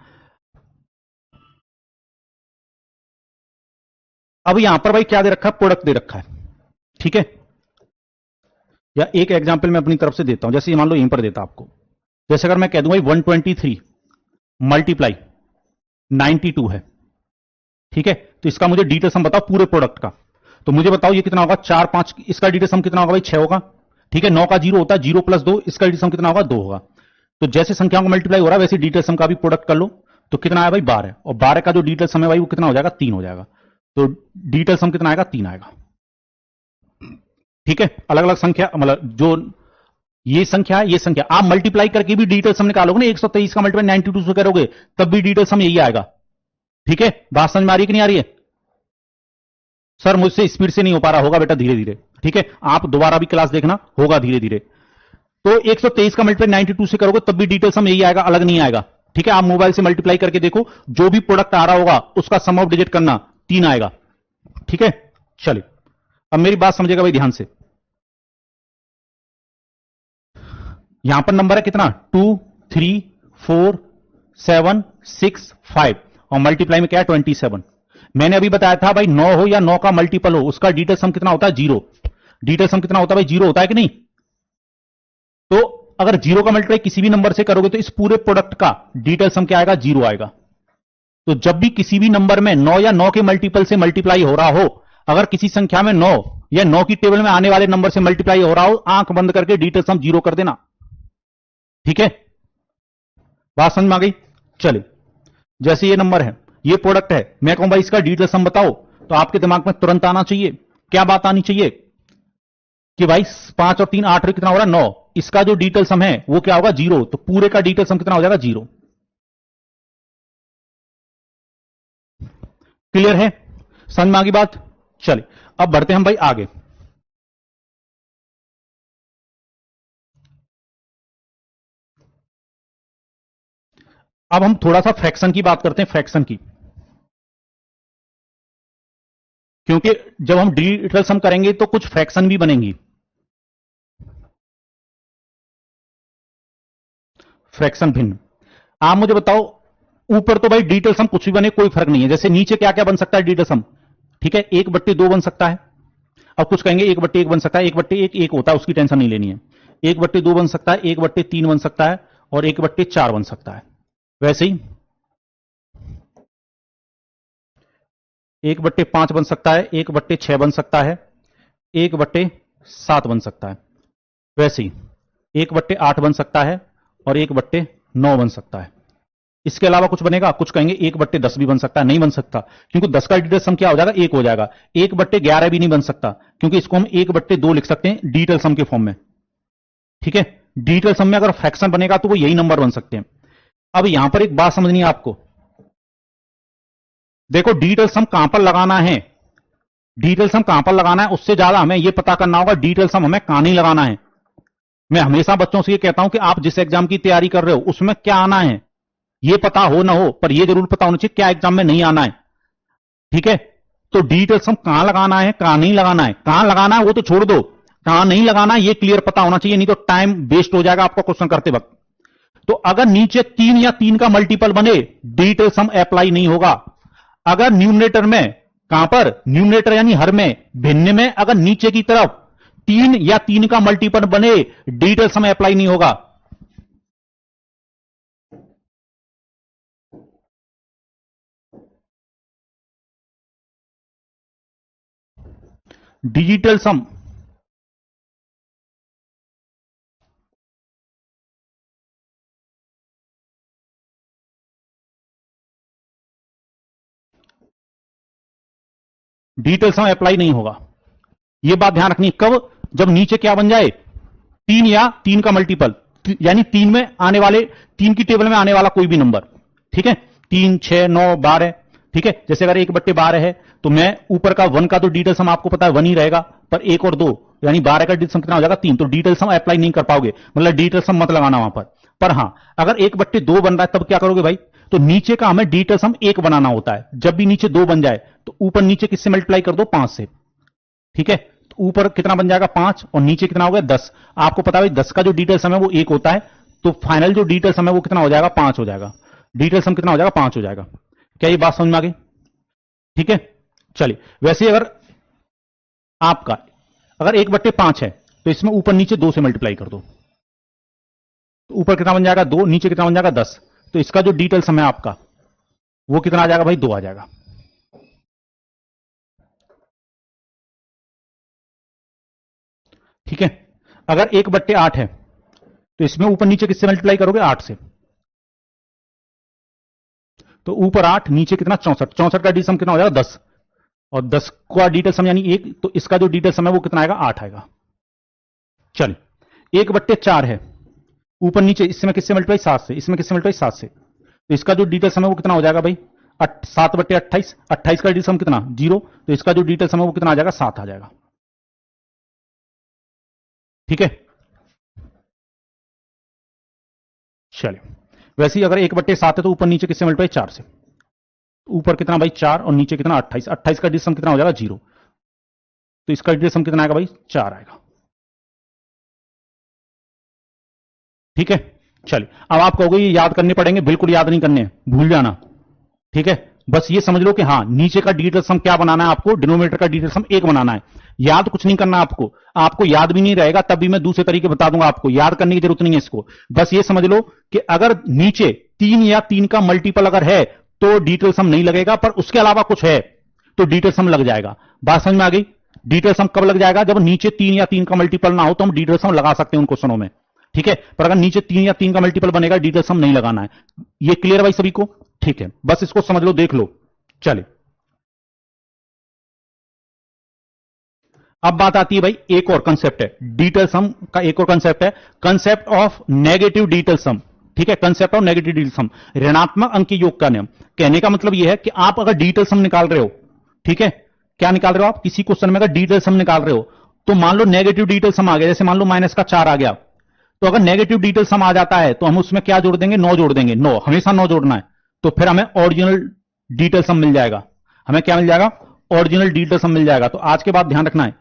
अब यहां पर भाई क्या दे रखा है, प्रोडक्ट दे रखा है। ठीक है, या एक एग्जांपल मैं अपनी तरफ से देता हूं, जैसे मान लो यहीं पर देता आपको। जैसे अगर मैं कह दूं भाई 123 मल्टीप्लाई 92 है। ठीक है, तो इसका मुझे डिजिटल सम बताओ पूरे प्रोडक्ट का। तो मुझे बताओ ये कितना होगा, 4 5, इसका डिजिटल सम कितना होगा भाई, 6 होगा। ठीक है, 9 का 0 होता है, 0 प्लस 2, इसका डिजिटल सम कितना होगा, 2 होगा। तो जैसे संख्याओं का मल्टीप्लाई हो रहा है वैसे डिजिटल सम का भी प्रोडक्ट कर लो। तो कितना आया भाई, 12, और 12 का जो डिजिटल सम है भाई वो कितना हो जाएगा, 3 हो जाएगा। तो डिजिटल सम कितना आएगा, 3 आएगा। ठीक है, अलग अलग संख्या, मतलब जो ये संख्या है, ये संख्या आप मल्टीप्लाई करके भी डिजिटल सम निकालोगे ना, 123 का मल्टीप्लाई 92 से करोगे तब भी डिजिटल सम यही आएगा। ठीक है, बात समझ में आ रही है कि नहीं आ रही है। सर मुझसे स्पीड से नहीं हो पा रहा, होगा बेटा धीरे धीरे। ठीक है, आप दोबारा भी क्लास देखना, होगा धीरे धीरे। तो 123 का मल्टीप्लाई 92 से करोगे तब भी डिजिटल सम यही आएगा, अलग नहीं आएगा। ठीक है, आप मोबाइल से मल्टीप्लाई करके देखो, जो भी प्रोडक्ट आ रहा होगा उसका सम ऑफ डिजिट करना 3 आएगा। ठीक है, चलिए अब मेरी बात समझेगा भाई ध्यान से। यहां पर नंबर है कितना, 2 3 4 7 6 5 और मल्टीप्लाई में क्या है 27। मैंने अभी बताया था भाई 9 हो या 9 का मल्टीपल हो उसका डिजिटल सम कितना होता है, 0। डिजिटल सम कितना होता है भाई, 0 होता है कि नहीं। तो अगर 0 का मल्टीप्लाई किसी भी नंबर से करोगे तो इस पूरे प्रोडक्ट का डिजिटल सम क्या आएगा, 0 आएगा। तो जब भी किसी भी नंबर में 9 या 9 के मल्टीपल से मल्टीप्लाई हो रहा हो, अगर किसी संख्या में 9 या 9 की टेबल में आने वाले नंबर से मल्टीप्लाई हो रहा हो, आंख बंद करके डिजिटल सम 0 कर देना। ठीक है, बात समझ में आ गई। चलिए, जैसे ये नंबर है, ये प्रोडक्ट है, मैं कहूं भाई इसका डिजिटल सम बताओ, तो आपके दिमाग में तुरंत आना चाहिए, क्या बात आनी चाहिए कि भाई 5 और 3 8 कितना हो रहा है, 9। इसका जो डिजिटल सम है वो क्या होगा, 0। तो पूरे का डिजिटल सम कितना हो जाएगा, 0। क्लियर है, समझ में आ गई बात। चलिए अब बढ़ते हैं हम भाई आगे। अब हम थोड़ा सा फ्रैक्शन की बात करते हैं, फ्रैक्शन की, क्योंकि जब हम डिजिटल सम करेंगे तो कुछ फ्रैक्शन भी बनेंगी। फ्रैक्शन भिन्न, आप मुझे बताओ, ऊपर तो भाई डिजिटल सम कुछ भी बने कोई फर्क नहीं है, जैसे नीचे क्या क्या बन सकता है डिजिटल सम। ठीक है, 1/2 बन सकता है। अब कुछ कहेंगे 1/1 बन सकता है, 1/1 1 होता है, उसकी टेंशन नहीं लेनी है। 1/2 बन सकता है, 1/3 बन सकता है और 1/4 बन सकता है। वैसे ही 1/5 बन सकता है, 1/6 बन सकता है, 1/7 बन सकता है। वैसे ही 1/8 बन सकता है और 1/9 बन सकता है। इसके अलावा कुछ बनेगा, कुछ कहेंगे 1/10 भी बन सकता है, नहीं बन सकता, क्योंकि 10 का डिजिटल सम क्या हो जाएगा, 1 हो जाएगा। 1/11 भी नहीं बन सकता, क्योंकि इसको हम 1/2 लिख सकते हैं डिजिटल सम के फॉर्म में। ठीक है, डिजिटल सम में अगर फ्रैक्शन बनेगा तो वो यही नंबर बन सकते हैं। अब यहां पर एक बात समझनी है आपको, देखो डिजिटल सम कहां पर लगाना है, डिजिटल सम कहां पर लगाना है, उससे ज्यादा हमें यह पता करना होगा डिजिटल सम हमें कहां नहीं लगाना है। मैं हमेशा बच्चों से यह कहता हूं कि आप जिस एग्जाम की तैयारी कर रहे हो उसमें क्या आना है, यह पता हो ना हो, पर यह जरूर पता होना चाहिए क्या एग्जाम में नहीं आना है। ठीक है, तो डिजिटल सम कहां लगाना है, कहां नहीं लगाना है, कहां लगाना है वो तो छोड़ दो, कहां नहीं लगाना है यह क्लियर पता होना चाहिए, नहीं तो टाइम वेस्ट हो जाएगा आपका क्वेश्चन करते वक्त। तो अगर नीचे 3 या 3 का मल्टीपल बने, डिजिटल सम अप्लाई नहीं होगा। अगर न्यूमरेटर में, कहां पर, न्यूमरेटर यानी हर में, भिन्न में अगर नीचे की तरफ 3 या 3 का मल्टीपल बने, डिजिटल सम अप्लाई नहीं होगा। डिजिटल सम डिजिटल सम अप्लाई नहीं होगा, यह बात ध्यान रखनी। कब, जब नीचे क्या बन जाए, 3 या 3 का मल्टीपल, यानी 3 में आने वाले, 3 की टेबल में आने वाला कोई भी नंबर। ठीक है, 3 6 9 12। ठीक है, जैसे अगर 1/12 है तो मैं ऊपर का 1 का तो डिजिटल सम आपको पता है 1 ही रहेगा, पर 1 और 2 यानी 12 का डिजिटल सम कितना हो जाएगा, 3। तो डिजिटल सम अप्लाई नहीं कर पाओगे, मतलब डिजिटल सम मत लगाना वहां पर हां, अगर 1/2 बन रहा है तब क्या करोगे भाई, तो नीचे का हमें डिजिटल सम 1 बनाना होता है। जब भी नीचे 2 बन जाए तो ऊपर नीचे किससे मल्टीप्लाई कर दो, 5 से। ठीक है, तो ऊपर कितना बन जाएगा 5 और नीचे कितना हो गया 10। आपको पता है 10 का जो डिजिटल सम है वो 1 होता है, तो फाइनल जो डिजिटल सम है वो कितना हो जाएगा, 5 हो जाएगा। डिजिटल सम कितना हो जाएगा, 5 हो जाएगा। क्या ये बात समझ में आ गई। ठीक है, चलिए वैसे अगर आपका, अगर 1/5 है तो इसमें ऊपर नीचे 2 से मल्टीप्लाई कर दो, तो ऊपर कितना बन जाएगा 2, नीचे कितना बन जाएगा 10। तो इसका जो डिजिटल सम है आपका वो कितना आ जाएगा भाई, 2 आ जाएगा। ठीक है, अगर 1/8 है तो इसमें ऊपर नीचे किससे मल्टीप्लाई करोगे, 8 से। तो ऊपर 8, नीचे कितना 64, 64 का डिजिटल सम कितना हो जाएगा 10, और 10 का डिजिटल सम यानी 1, तो इसका जो डिजिटल सम है वो कितना आएगा, 8 आएगा। चलिए 1/4 है, ऊपर नीचे इसमें किससे मल्टीप्लाई, 7 से, इसमें किससे मल्टीप्लाई 7 से, तो इसका जो डिजिटल सम है वो कितना हो जाएगा भाई, 7/28, 28 का डिजिटल सम कितना 0, तो इसका जो डिजिटल सम है वो कितना आ जाएगा, 7 आ जाएगा। ठीक है, चलिए वैसे ही अगर 1/7 है तो ऊपर नीचे किससे मल्टीप्लाई, 4 से। ऊपर कितना भाई 4 और नीचे कितना 28, 28 का डिसम कितना हो जाएगा 0, तो इसका डिसम कितना आएगा भाई 4 आएगा। ठीक है, चलिए अब आप कहोगे ये याद करने पड़ेंगे, बिल्कुल याद नहीं करने, भूल जाना। ठीक है, बस ये समझ लो कि हाँ नीचे का डिजिटल सम क्या बनाना है आपको, डिनोमिनेटर का डिजिटल सम 1 बनाना है। याद कुछ नहीं करना आपको, आपको याद भी नहीं रहेगा तब भी मैं दूसरे तरीके बता दूंगा, आपको याद करने की जरूरत नहीं है इसको। बस ये समझ लो कि अगर नीचे 3 या 3 का मल्टीपल अगर है तो डिजिटल सम नहीं लगेगा, पर उसके अलावा कुछ है तो डिजिटल सम लग जाएगा। बात समझ में आ गई? डिजिटल सम कब लग जाएगा, जब नीचे 3 या 3 का मल्टीपल ना हो तो हम डिजिटल सम लगा सकते हैं उन क्वेश्चनों में। ठीक है, पर अगर नीचे 3 या 3 का मल्टीपल बनेगा डिजिटल सम नहीं लगाना है। ये क्लियर भाई सभी को? ठीक है, बस इसको समझ लो, देख लो। चलिए अब बात आती है भाई, एक और कंसेप्ट है डिजिटल सम का, एक और कंसेप्ट है कंसेप्ट ऑफ नेगेटिव डिजिटल सम। ठीक है, कंसेप्ट ऑफ नेगेटिव डिजिटल सम, ऋणात्मक अंक के योग का नियम। कहने का मतलब यह है कि आप अगर डिजिटल सम निकाल रहे हो, ठीक है, क्या निकाल रहे हो आप, किसी क्वेश्चन में अगर डिजिटल सम निकाल रहे हो तो मान लो नेगेटिव डिजिटल सम आ गया, जैसे मान लो -4 आ गया, तो अगर नेगेटिव डिजिटल सम आ जाता है तो हम उसमें क्या जोड़ देंगे, 9 जोड़ देंगे, 9 हमेशा 9 जोड़ना है, तो फिर हमें ओरिजिनल डिजिटल सम मिल जाएगा। हमें क्या मिल जाएगा, ओरिजिनल डिजिटल सम मिल जाएगा। तो आज के बाद ध्यान रखना है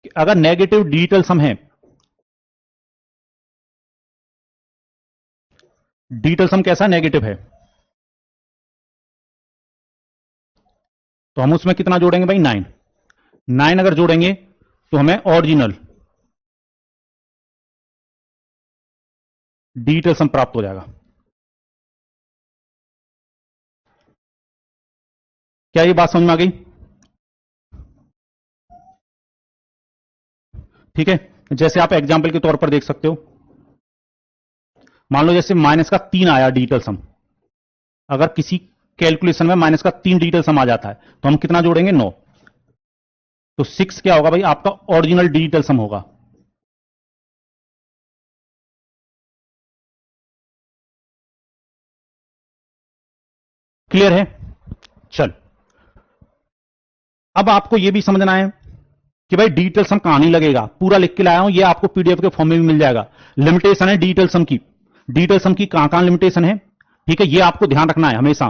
कि अगर नेगेटिव डिजिटल सम है, डिजिटल सम कैसा नेगेटिव है, तो हम उसमें कितना जोड़ेंगे भाई, 9। 9 अगर जोड़ेंगे तो हमें ओरिजिनल डिजिटल सम प्राप्त हो जाएगा। क्या ये बात समझ में आ गई? ठीक है, जैसे आप एग्जाम्पल के तौर पर देख सकते हो, मान लो जैसे -3 आया डिजिटल सम, अगर किसी कैलकुलेशन में -3 डिजिटल सम आ जाता है तो हम कितना जोड़ेंगे, 9। तो 6 क्या होगा भाई, आपका ओरिजिनल डिजिटल सम होगा। क्लियर है? चल अब आपको यह भी समझना है कि भाई डिजिटल सम कहां नहीं लगेगा, पूरा लिख के लाया हूं, ये आपको पीडीएफ के फॉर्म में भी मिल जाएगा। लिमिटेशन है डिजिटल सम की, डिजिटल सम की कहां कहां लिमिटेशन है, ठीक है, ये आपको ध्यान रखना है हमेशा,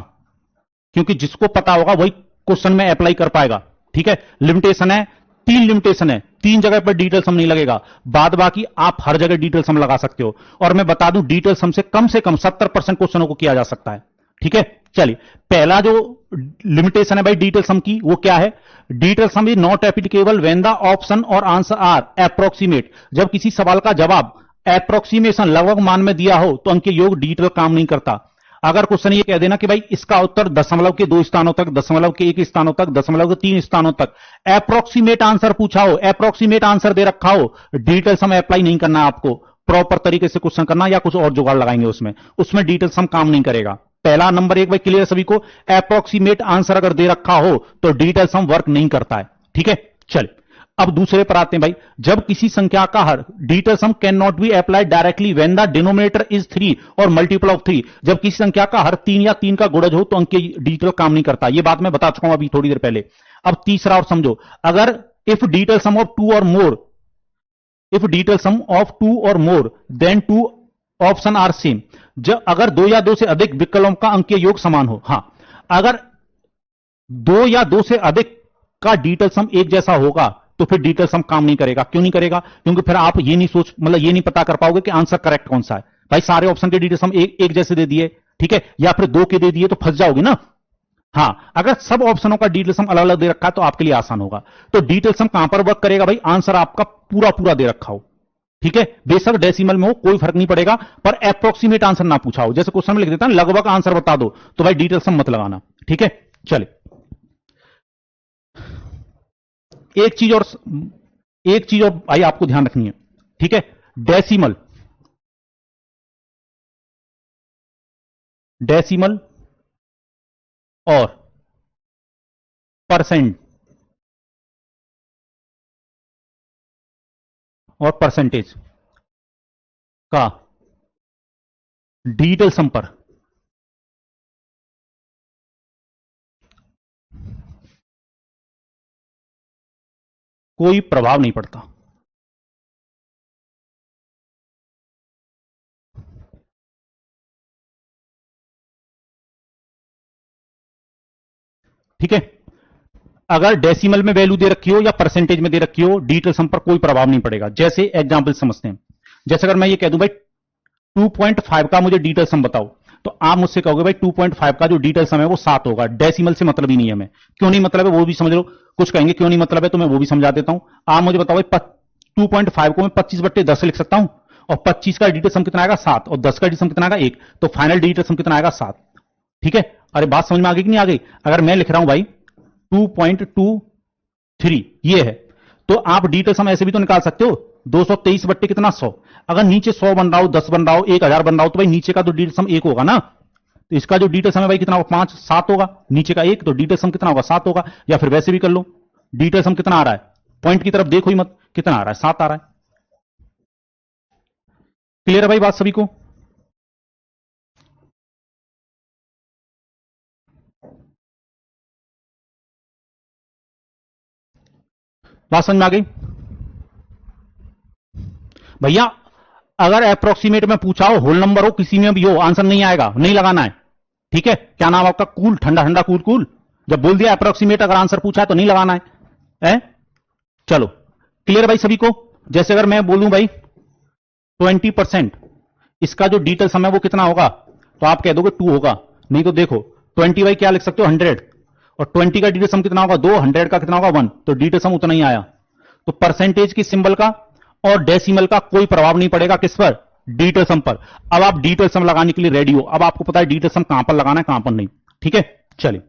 क्योंकि जिसको पता होगा वही क्वेश्चन में अप्लाई कर पाएगा। ठीक है, लिमिटेशन है, 3 लिमिटेशन है, 3 जगह पर डिजिटल सम नहीं लगेगा, बाद बाकी आप हर जगह डिजिटल सम लगा सकते हो। और मैं बता दूं डिजिटल सम से कम 70% क्वेश्चनों को किया जा सकता है। ठीक है, चलिए पहला जो लिमिटेशन है भाई डिजिटल सम की, वो क्या है, digital some is not applicable when the option और आंसर आर अप्रोक्सीमेट। जब किसी सवाल का जवाब अप्रोक्सीमेशन लगभग मान में दिया हो तो अंक योग डिजिटल काम नहीं करता। अगर क्वेश्चन ये कह देना कि भाई इसका उत्तर दशमलव के 2 स्थानों तक, दशमलव के 1 स्थानों तक, दशमलव के 3 स्थानों तक, अप्रोक्सीमेट आंसर पूछा हो, अप्रोक्सीमेट आंसर दे रखा हो, डिजिटल सम अप्लाई नहीं करना आपको, प्रॉपर तरीके से क्वेश्चन करना या कुछ और जुगाड़ लगाएंगे उसमें, उसमें डिजिटल सम काम नहीं करेगा। पहला नंबर एक भाई क्लियर सभी को, अप्रोक्सीमेट आंसर अगर दे रखा हो तो डिजिटल सम वर्क नहीं करता है। ठीक है, चल अब दूसरे पर आते हैं भाई, जब किसी संख्या का हर, digital sum can not be applied directly when the denominator is 3 और मल्टीपल ऑफ 3। जब किसी संख्या का हर 3 या 3 का गुणज हो तो अंक डिजिटल काम नहीं करता, ये बात मैं बता चुका हूं अभी थोड़ी देर पहले। अब तीसरा और समझो, अगर इफ डिजिटल सम ऑफ 2 और more, if digital sum of 2 और more than 2 option are same, जब अगर 2 या 2 से अधिक विकल्पों का अंकीय योग समान हो। हां, अगर 2 या 2 से अधिक का डिजिटल सम एक जैसा होगा तो फिर डिजिटल सम काम नहीं करेगा। क्यों नहीं करेगा, क्योंकि फिर आप ये नहीं सोच, मतलब ये नहीं पता कर पाओगे कि आंसर करेक्ट कौन सा है। भाई सारे ऑप्शन के डिजिटल सम एक जैसे दे दिए, ठीक है, या फिर 2 के दे दिए तो फंस जाओगे ना। हां, अगर सब ऑप्शनों का डिजिटल सम अलग अलग दे रखा है तो आपके लिए आसान होगा। तो डिजिटल सम कहां पर वर्क करेगा भाई, आंसर आपका पूरा पूरा दे रखा हो, ठीक है, बेशक डेसिमल में हो कोई फर्क नहीं पड़ेगा, पर अप्रोक्सीमेट आंसर ना पूछा हो। जैसे क्वेश्चन में लिख देता है लगभग आंसर बता दो, तो भाई डिजिटल सम मत लगाना। ठीक है, चलिए एक चीज और, एक चीज और भाई आपको ध्यान रखनी है, ठीक है, डेसिमल, डेसिमल और परसेंट और परसेंटेज का डिजिटल सम पर कोई प्रभाव नहीं पड़ता। ठीक है। अगर डेसिमल में वैल्यू दे रखी हो या परसेंटेज में दे रखी हो, डिजिटल सम पर कोई प्रभाव नहीं पड़ेगा। जैसे एग्जांपल समझते हैं, जैसे अगर मैं ये कह दूं भाई 2.5 का मुझे डिजिटल सम बताओ, तो आप मुझसे कहोगे भाई 2.5 का जो डिजिटल सम है वो 7 होगा। डेसिमल से मतलब ही नहीं है हमें। क्यों नहीं मतलब है वो भी समझ लो। कुछ कहेंगे क्यों नहीं मतलब है, तो मैं वो भी समझा देता हूं। आप मुझे बताओ भाई 2.5 को मैं 25/10 लिख सकता हूं, और 25 का डिजिटल सम कितना आएगा 7, और 10 का डिजिटल सम कितना आएगा 1, तो फाइनल डिजिटल सम कितना आएगा 7। ठीक है। अरे बात समझ में आ गई कि नहीं आ गई? अगर मैं लिख रहा हूं भाई 2.23 ये है, तो आप डिजिटल सम ऐसे भी तो निकाल सकते हो, 223 बट्टे कितना 100। अगर नीचे 100 बन रहा हो, 10 बन रहा हो, 1000 बन रहा हो, तो भाई नीचे का तो डिजिटल सम 1 होगा ना। तो इसका जो डिजिटल सम है भाई कितना होगा 5, 7 होगा। नीचे का 1, तो डिजिटल सम कितना होगा 7 होगा। या फिर वैसे भी कर लो, डिजिटल सम कितना आ रहा है, पॉइंट की तरफ देखो ही मत, कितना आ रहा है 7 आ रहा है। क्लियर है भाई बात सभी को? बात समझ में आ गई भैया? अगर अप्रोक्सीमेट में पूछा हो, होल नंबर हो, किसी में भी हो, आंसर नहीं आएगा, नहीं लगाना है। ठीक है। क्या नाम आपका? कूल, ठंडा ठंडा कूल कूल। जब बोल दिया अप्रोक्सीमेट, अगर आंसर पूछा है तो नहीं लगाना है? चलो क्लियर भाई सभी को? जैसे अगर मैं बोलूं भाई 20%, इसका जो डिजिटल सम है वो कितना होगा, तो आप कह दोगे 2 होगा। नहीं तो देखो 20 भाई क्या लिख सकते हो 100, और 20 का डिजिटल सम कितना होगा 2, 100 का कितना होगा 1, तो डिजिटल सम उतना ही आया। तो परसेंटेज की सिंबल का और डेसिमल का कोई प्रभाव नहीं पड़ेगा किस पर, डिजिटल सम पर। अब आप डिजिटल सम लगाने के लिए रेडी हो। अब आपको पता है डिजिटल सम कहां पर लगाना है कहां पर नहीं। ठीक है। चलिए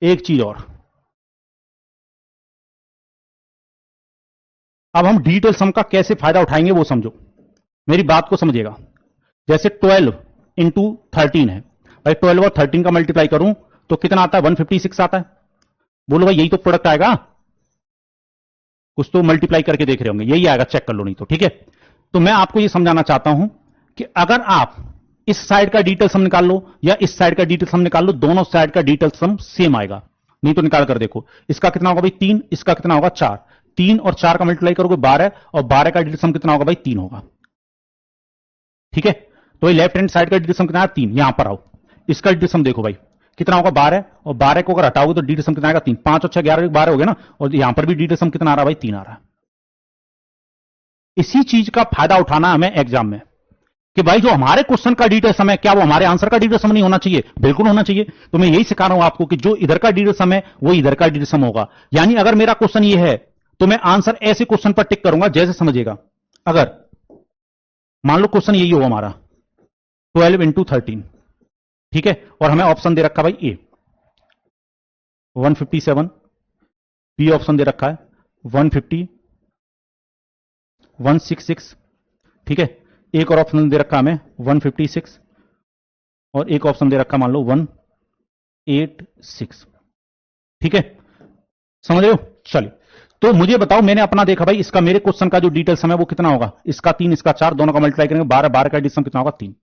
एक चीज और, अब हम डिजिटल सम का कैसे फायदा उठाएंगे वो समझो, मेरी बात को समझिएगा। जैसे 12 इंटू 13 है भाई, 12 और 13 का मल्टीप्लाई करूं तो कितना आता है 156 आता है। बोलो भाई यही तो प्रोडक्ट आएगा। कुछ तो मल्टीप्लाई करके देख रहे होंगे, यही आएगा, चेक कर लो नहीं तो। ठीक है। तो मैं आपको यह समझाना चाहता हूं कि अगर आप इस साइड का डिजिटल सम निकाल लो या इस साइड का डिजिटल सम निकाल लो, दोनों साइड का डिजिटल सम सेम आएगा। नहीं तो निकाल कर देखो, इसका कितना होगा भाई 3, इसका कितना होगा 4, 3 और 4 का मल्टीप्लाई करोगे 12, और 12 का डिजिटल सम कितना होगा भाई 3 होगा। ठीक है। तो ये लेफ्ट हैंड साइड का डिजिटल सम कितना है 3। यहां पर आओ, इसका डिजिटल सम देखो भाई कितना होगा 12, और 12 को अगर हटाओगे तो डिजिटल सम कितना आएगा 3, 5 और 6 11, 12 हो गया ना। और यहां पर भी डिजिटल सम कितना आ रहा है भाई 3 आ रहा है। इसी चीज का फायदा उठाना हमें एग्जाम में, कि भाई जो हमारे क्वेश्चन का डिजिटल सम है, क्या वो हमारे आंसर का डिजिटल सम नहीं होना चाहिए? बिल्कुल होना चाहिए। तो मैं यही सिखा रहा हूं आपको कि जो इधर का डिजिटल सम है वो इधर का डिजिटल सम होगा। यानी अगर मेरा क्वेश्चन ये है तो मैं आंसर ऐसे क्वेश्चन पर टिक करूंगा, जैसे समझिएगा। अगर मान लो क्वेश्चन यही हो हमारा 12 इंटू 13, ठीक है, और हमें ऑप्शन दे रखा भाई ए 157, बी ऑप्शन दे रखा है 150, 166, ठीक है, एक और ऑप्शन दे रखा हमें 156, और एक ऑप्शन दे रखा मान लो 186। ठीक है, समझ रहे हो? चलिए, तो मुझे बताओ, मैंने अपना देखा भाई, इसका मेरे क्वेश्चन का जो डिटेल सम है वो कितना होगा, इसका 3, इसका 4, दोनों का मल्टीप्लाई करेंगे 12, 12 का डिटेल सम कितना होगा 3।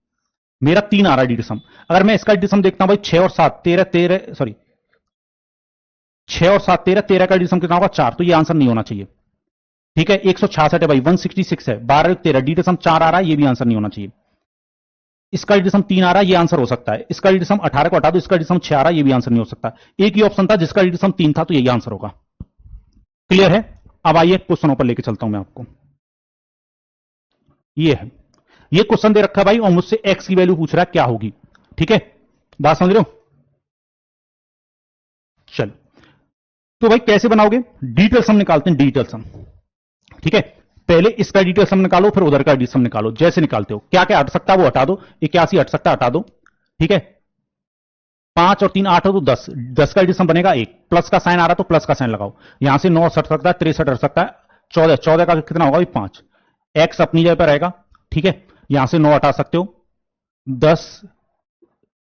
मेरा 3 आ रहा है डिटेल सम। अगर मैं इसका डिटेल सम देखता हूं भाई 6 और 7 13, 13 सॉरी 6 और 7 13, 13 का डिटेल सम कितना होगा 4, तो ये आंसर नहीं होना चाहिए। ठीक है, 166 है भाई, 166 है, 12 13 डिटेल सम 4 आ रहा है, ये भी आंसर नहीं होना चाहिए। इसका डिटेल सम 3 आ रहा है, ये आंसर हो सकता है। इसका डिटेल सम 18 को हटा दो, इसका डिटेल सम 6 आ रहा है, ये भी आंसर नहीं हो सकता। एक ही ऑप्शन था जिसका डिटेल सम 3 था, तो यही आंसर होगा। क्लियर है? अब आइए क्वेश्चनों पर लेके चलता हूं मैं आपको। ये है, ये क्वेश्चन दे रखा है भाई, और मुझसे एक्स की वैल्यू पूछ रहा है क्या होगी। ठीक है, बात समझ रहे हो? चल, तो भाई कैसे बनाओगे? डिजिटल सम निकालते हैं, डिजिटल सम। ठीक है, पहले इसका डिजिटल सम निकालो, फिर उधर का डिजिटल सम निकालो। जैसे निकालते हो, क्या क्या हट सकता है वो हटा दो, 81 हट सकता है, हटा दो। ठीक है, 5 और 3 8 हो तो 10, 10 का डिजिटल सम बनेगा 1, प्लस का साइन आ रहा तो प्लस का साइन लगाओ। यहां से 9 हट सकता है, 63 हट सकता है, 14, 14 का कितना होगा भाई 5, एक्स अपनी जगह पर रहेगा। ठीक है, यहां से 9 हटा सकते हो, 10,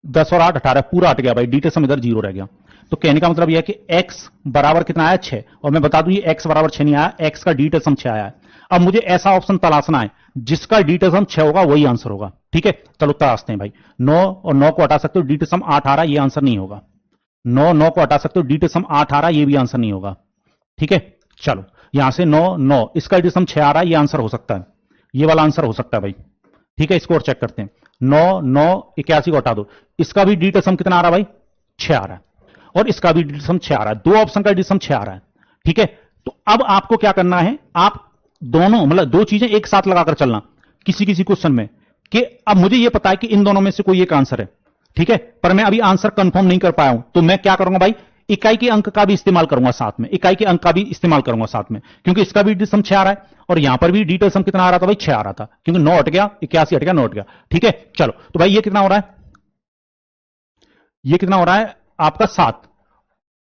10 और 8 18, पूरा हट गया भाई, डिजिटल सम इधर 0 रह गया। तो कहने का मतलब यह है कि x बराबर कितना आया 6, और मैं बता दूं ये x बराबर 6 नहीं आया, x का डिजिटल सम 6 आया है। अब मुझे ऐसा ऑप्शन तलाशना है जिसका डिजिटल सम 6 होगा, वही आंसर होगा। ठीक है, चलो तलाशते हैं भाई। 9 और 9 को हटा सकते हो, डिजिटल सम 8 आ रहा है, ये आंसर नहीं होगा। 9 9 को हटा सकते हो, डिजिटल सम 8 आ रहा है, ये भी आंसर नहीं होगा। ठीक है, चलो यहां से 9 9, इसका डिजिटल सम 6 आ रहा है, ये आंसर हो सकता है। ये वाला आंसर हो सकता है भाई। ठीक है, इसको और चेक करते हैं। 9 9 81 को हटा दो, इसका भी डिजिटल सम कितना आ रहा है भाई? 6 आ रहा है, और इसका भी डिजिटल सम 6 आ रहा है। दो ऑप्शन का डिजिटल सम 6 आ रहा है। ठीक है, तो अब आपको क्या करना है, आप दोनों मतलब दो चीजें एक साथ लगाकर चलना किसी किसी क्वेश्चन में, कि अब मुझे यह पता है कि इन दोनों में से कोई एक आंसर है। ठीक है, पर मैं अभी आंसर कंफर्म नहीं कर पाया हूं, तो मैं क्या करूंगा भाई, इकाई के अंक का भी इस्तेमाल करूंगा साथ में, इकाई के अंक का भी इस्तेमाल करूंगा साथ में, क्योंकि इसका भी डिजिटल सम 6 आ रहा है, और यहां पर भी डिजिटल सम कितना आ रहा था भाई? 6 आ रहा था, क्योंकि 9 हट गया, 81 हट गया, 9 हट गया। ठीक है, चलो तो भाई ये कितना हो रहा है? ये कितना हो रहा है आपका? 7।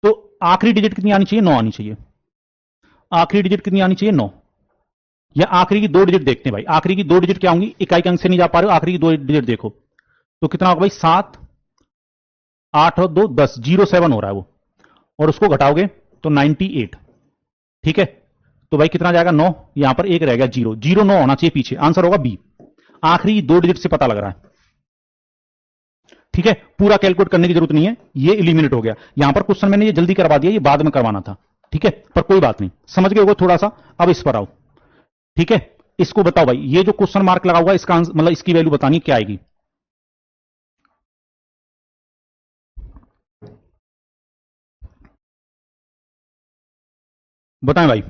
तो आखिरी डिजिट कितनी आनी चाहिए? 9 आनी चाहिए। आखिरी डिजिट कितनी आनी चाहिए? 9। या आखिरी की दो डिजिट देखते हैं भाई, आखिरी की दो डिजिट क्या होंगी? इकाई के अंक से नहीं जा पा रहे हो, आखिरी की दो डिजिट देखो तो कितना होगा भाई? 7 8 और 2 10, 07 हो रहा है वो, और उसको घटाओगे तो 98। ठीक है, तो भाई कितना जाएगा? 9, यहां पर एक रह गया 0, 0 9 होना चाहिए पीछे, आंसर होगा बी। आखिरी दो डिजिट से पता लग रहा है। ठीक है, पूरा कैलकुलेट करने की जरूरत नहीं है, ये एलिमिनेट हो गया। यहां पर क्वेश्चन मैंने ये जल्दी करवा दिया, ये बाद में करवाना था। ठीक है, पर कोई बात नहीं, समझ गए होगा थोड़ा सा। अब इस पर आओ। ठीक है, इसको बताओ भाई, ये जो क्वेश्चन मार्क लगा हुआ इसका मतलब इसकी वैल्यू बतानी क्या आएगी? बताएं भाई।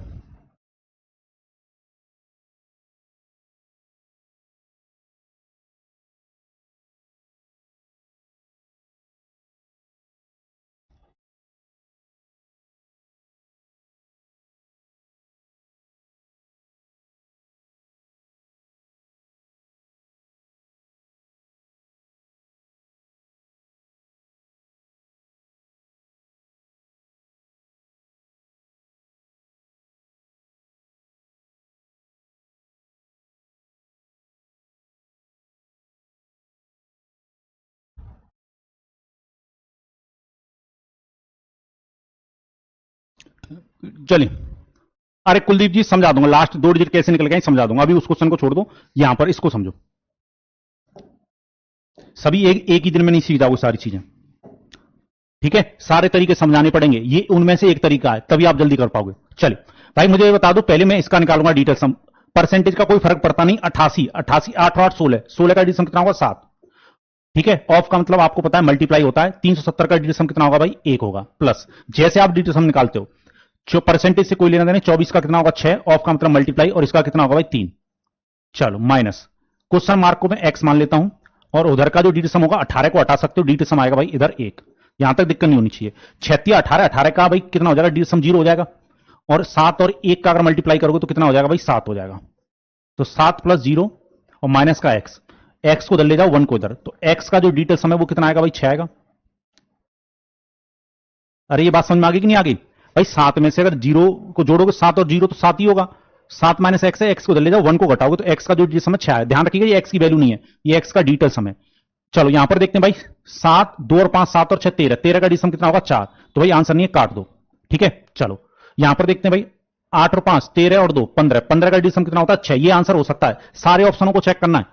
चलिए, अरे कुलदीप जी समझा दूंगा, लास्ट दो डिजिट कैसे निकल गए समझा दूंगा, अभी उस क्वेश्चन को छोड़ दो, यहां पर इसको समझो। सभी एक ही दिन में नहीं सीख जाओगे सारी चीजें। ठीक है, सारे तरीके समझाने पड़ेंगे, ये उनमें से एक तरीका है, तभी आप जल्दी कर पाओगे। चलिए भाई, मुझे ये बता दो, पहले मैं इसका निकालूंगा डिजिटल सम। परसेंटेज का कोई फर्क पड़ता नहीं, 88 88 8 और 8 16, 16 का डिजिटल सम कितना होगा? 7। ठीक है, ऑफ का मतलब आपको पता है मल्टीप्लाई होता है, 370 का डिजिटल सम कितना होगा भाई? 1 होगा। प्लस जैसे आप डिजिटल सम निकालते हो, जो परसेंटेज से कोई लेना देना, 24 का कितना होगा? 6, ऑफ का मतलब मल्टीप्लाई, और इसका कितना होगा भाई? 3। चलो माइनस, क्वेश्चन मार्क को मैं एक्स मान लेता हूं, और उधर का जो डिजिटल सम होगा 18 को हटा सकते हो, डिजिटल सम आएगा भाई इधर 1। यहां तक दिक्कत नहीं होनी चाहिए। 36 18 18 का भाई कितना हो जाएगा? डिजिटल सम 0 हो जाएगा, और 7 और 1 का अगर मल्टीप्लाई करोगे तो कितना हो जाएगा भाई? 7 हो जाएगा। तो 7 प्लस 0 और माइनस का एक्स, एक्स को इधर ले जाओ, 1 को इधर, तो एक्स का जो डिजिटल सम है वो कितना आएगा भाई? 6 आएगा। अरे ये बात समझ में आ गई कि नहीं आ गई भाई? 7 में से अगर 0 को जोड़ोगे, 7 और 0 तो 7 ही होगा। 7 माइनस एक्स है, एक्स को इधर ले जाओ, 1 को घटाओगे तो एक्स का जो डिजिटल सम है 6 है। ध्यान रखिएगा ये एक्स की वैल्यू नहीं है, ये एक्स का डिजिटल सम है। चलो यहां पर देखते हैं भाई, 7 2 और 5 7 और 6 13, 13 का डिजिटल सम कितना होगा? 4। तो भाई आंसर नहीं है, काट दो। ठीक है, चलो यहां पर देखते हैं भाई, 8 और 5 13 और 2 15, 15 का डिजिटल सम कितना होता है? 6। ये आंसर हो सकता है, सारे ऑप्शनों को चेक करना है।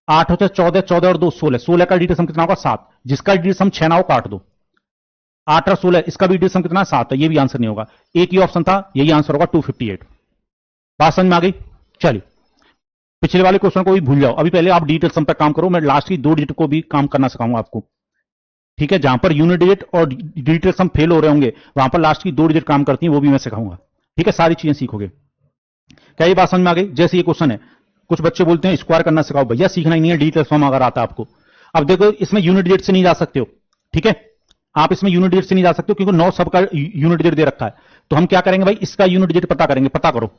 8 होता है 14, 14 और 2 16, 16 का डिजिटल सम कितना होगा? 7। जिसका डिजिटल सम 6 ना हो, काट दो। 8 और 16, इसका भी डिजिटल सम कितना? 7 है, ये भी आंसर नहीं होगा। एक ही ऑप्शन था, यही आंसर होगा 258। बात समझ में आ गई? चलिए पिछले वाले क्वेश्चन को भी भूल जाओ, अभी पहले आप डिजिटल सम पर काम करो, मैं लास्ट की दो डिजिट को भी काम करना सिखाऊंगा आपको। ठीक है, जहां पर यूनिट डिजिट और डिजिटल सम फेल हो रहे होंगे, वहां पर लास्ट की दो डिजिट काम करती हैं, वो भी मैं सिखाऊंगा। ठीक है, सारी चीजें सीखोगे। क्या ये बात समझ में आ गई? जैसे ये क्वेश्चन है, कुछ बच्चे बोलते हैं स्क्वायर करना सिखाओ, भैया सीखना ही नहीं है, डिजिटल सम अगर आता है आपको। अब देखो इसमें यूनिट डिजिट से नहीं जा सकते हो। ठीक है, आप इसमें यूनिट डिजिट से नहीं जा सकते हो, क्योंकि 9 सबका यूनिट डिजिट दे रखा है। तो हम क्या करेंगे भाई, इसका यूनिट डिजिट पता करेंगे। पता करो।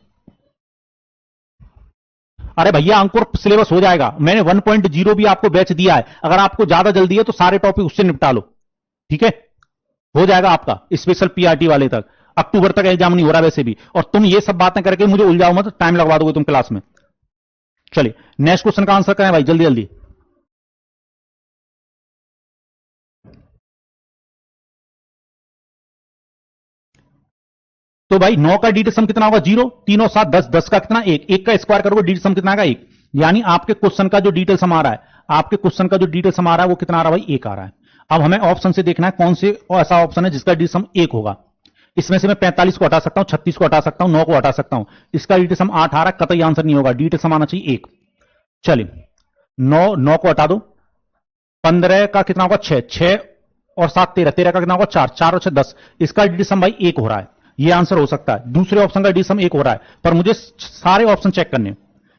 अरे भैया अंकुर सिलेबस हो जाएगा, मैंने 1.0 भी आपको बैच दिया है, अगर आपको ज्यादा जल्दी है तो सारे टॉपिक उससे निपटा लो। ठीक है, हो जाएगा आपका स्पेशल पीआरटी वाले तक। अक्टूबर तक एग्जाम नहीं हो रहा वैसे भी, और तुम ये सब बातें करके मुझे उलझाओ मत, टाइम लगवा दोगे तुम क्लास में। चलिए नेक्स्ट क्वेश्चन का आंसर करें भाई, जल्दी जल्दी। तो भाई 9 का डिजिटल सम कितना होगा? 0, 3 और 7 10, 10 का कितना? 1, 1 का स्क्वायर करोगे डिजिटल सम कितना आएगा? 1। यानी आपके क्वेश्चन का जो डिजिटल सम आ रहा है, आपके क्वेश्चन का जो डिजिटल सम आ रहा है वो कितना आ रहा है भाई? 1 आ रहा है। अब हमें ऑप्शन से देखना है कौन से ऐसा ऑप्शन है जिसका डिजिटल सम 1 होगा। इसमें से मैं 45 को हटा सकता हूं, 36 को हटा सकता हूं, 9 को हटा सकता हूं। इसका डिटेल सम 8 आ रहा है, कतई आंसर नहीं होगा, डिटेल सम आना चाहिए 1। चलिए 9 को हटा दो, 15 का कितना होगा 6, 6 और 7 13, 13 का कितना होगा 4, 4 और 6 10। इसका डिटेल सम भाई 1 हो रहा है, यह आंसर हो सकता है। दूसरे ऑप्शन का डिटेल सम 1 हो रहा है, पर मुझे सारे ऑप्शन चेक करने हैं।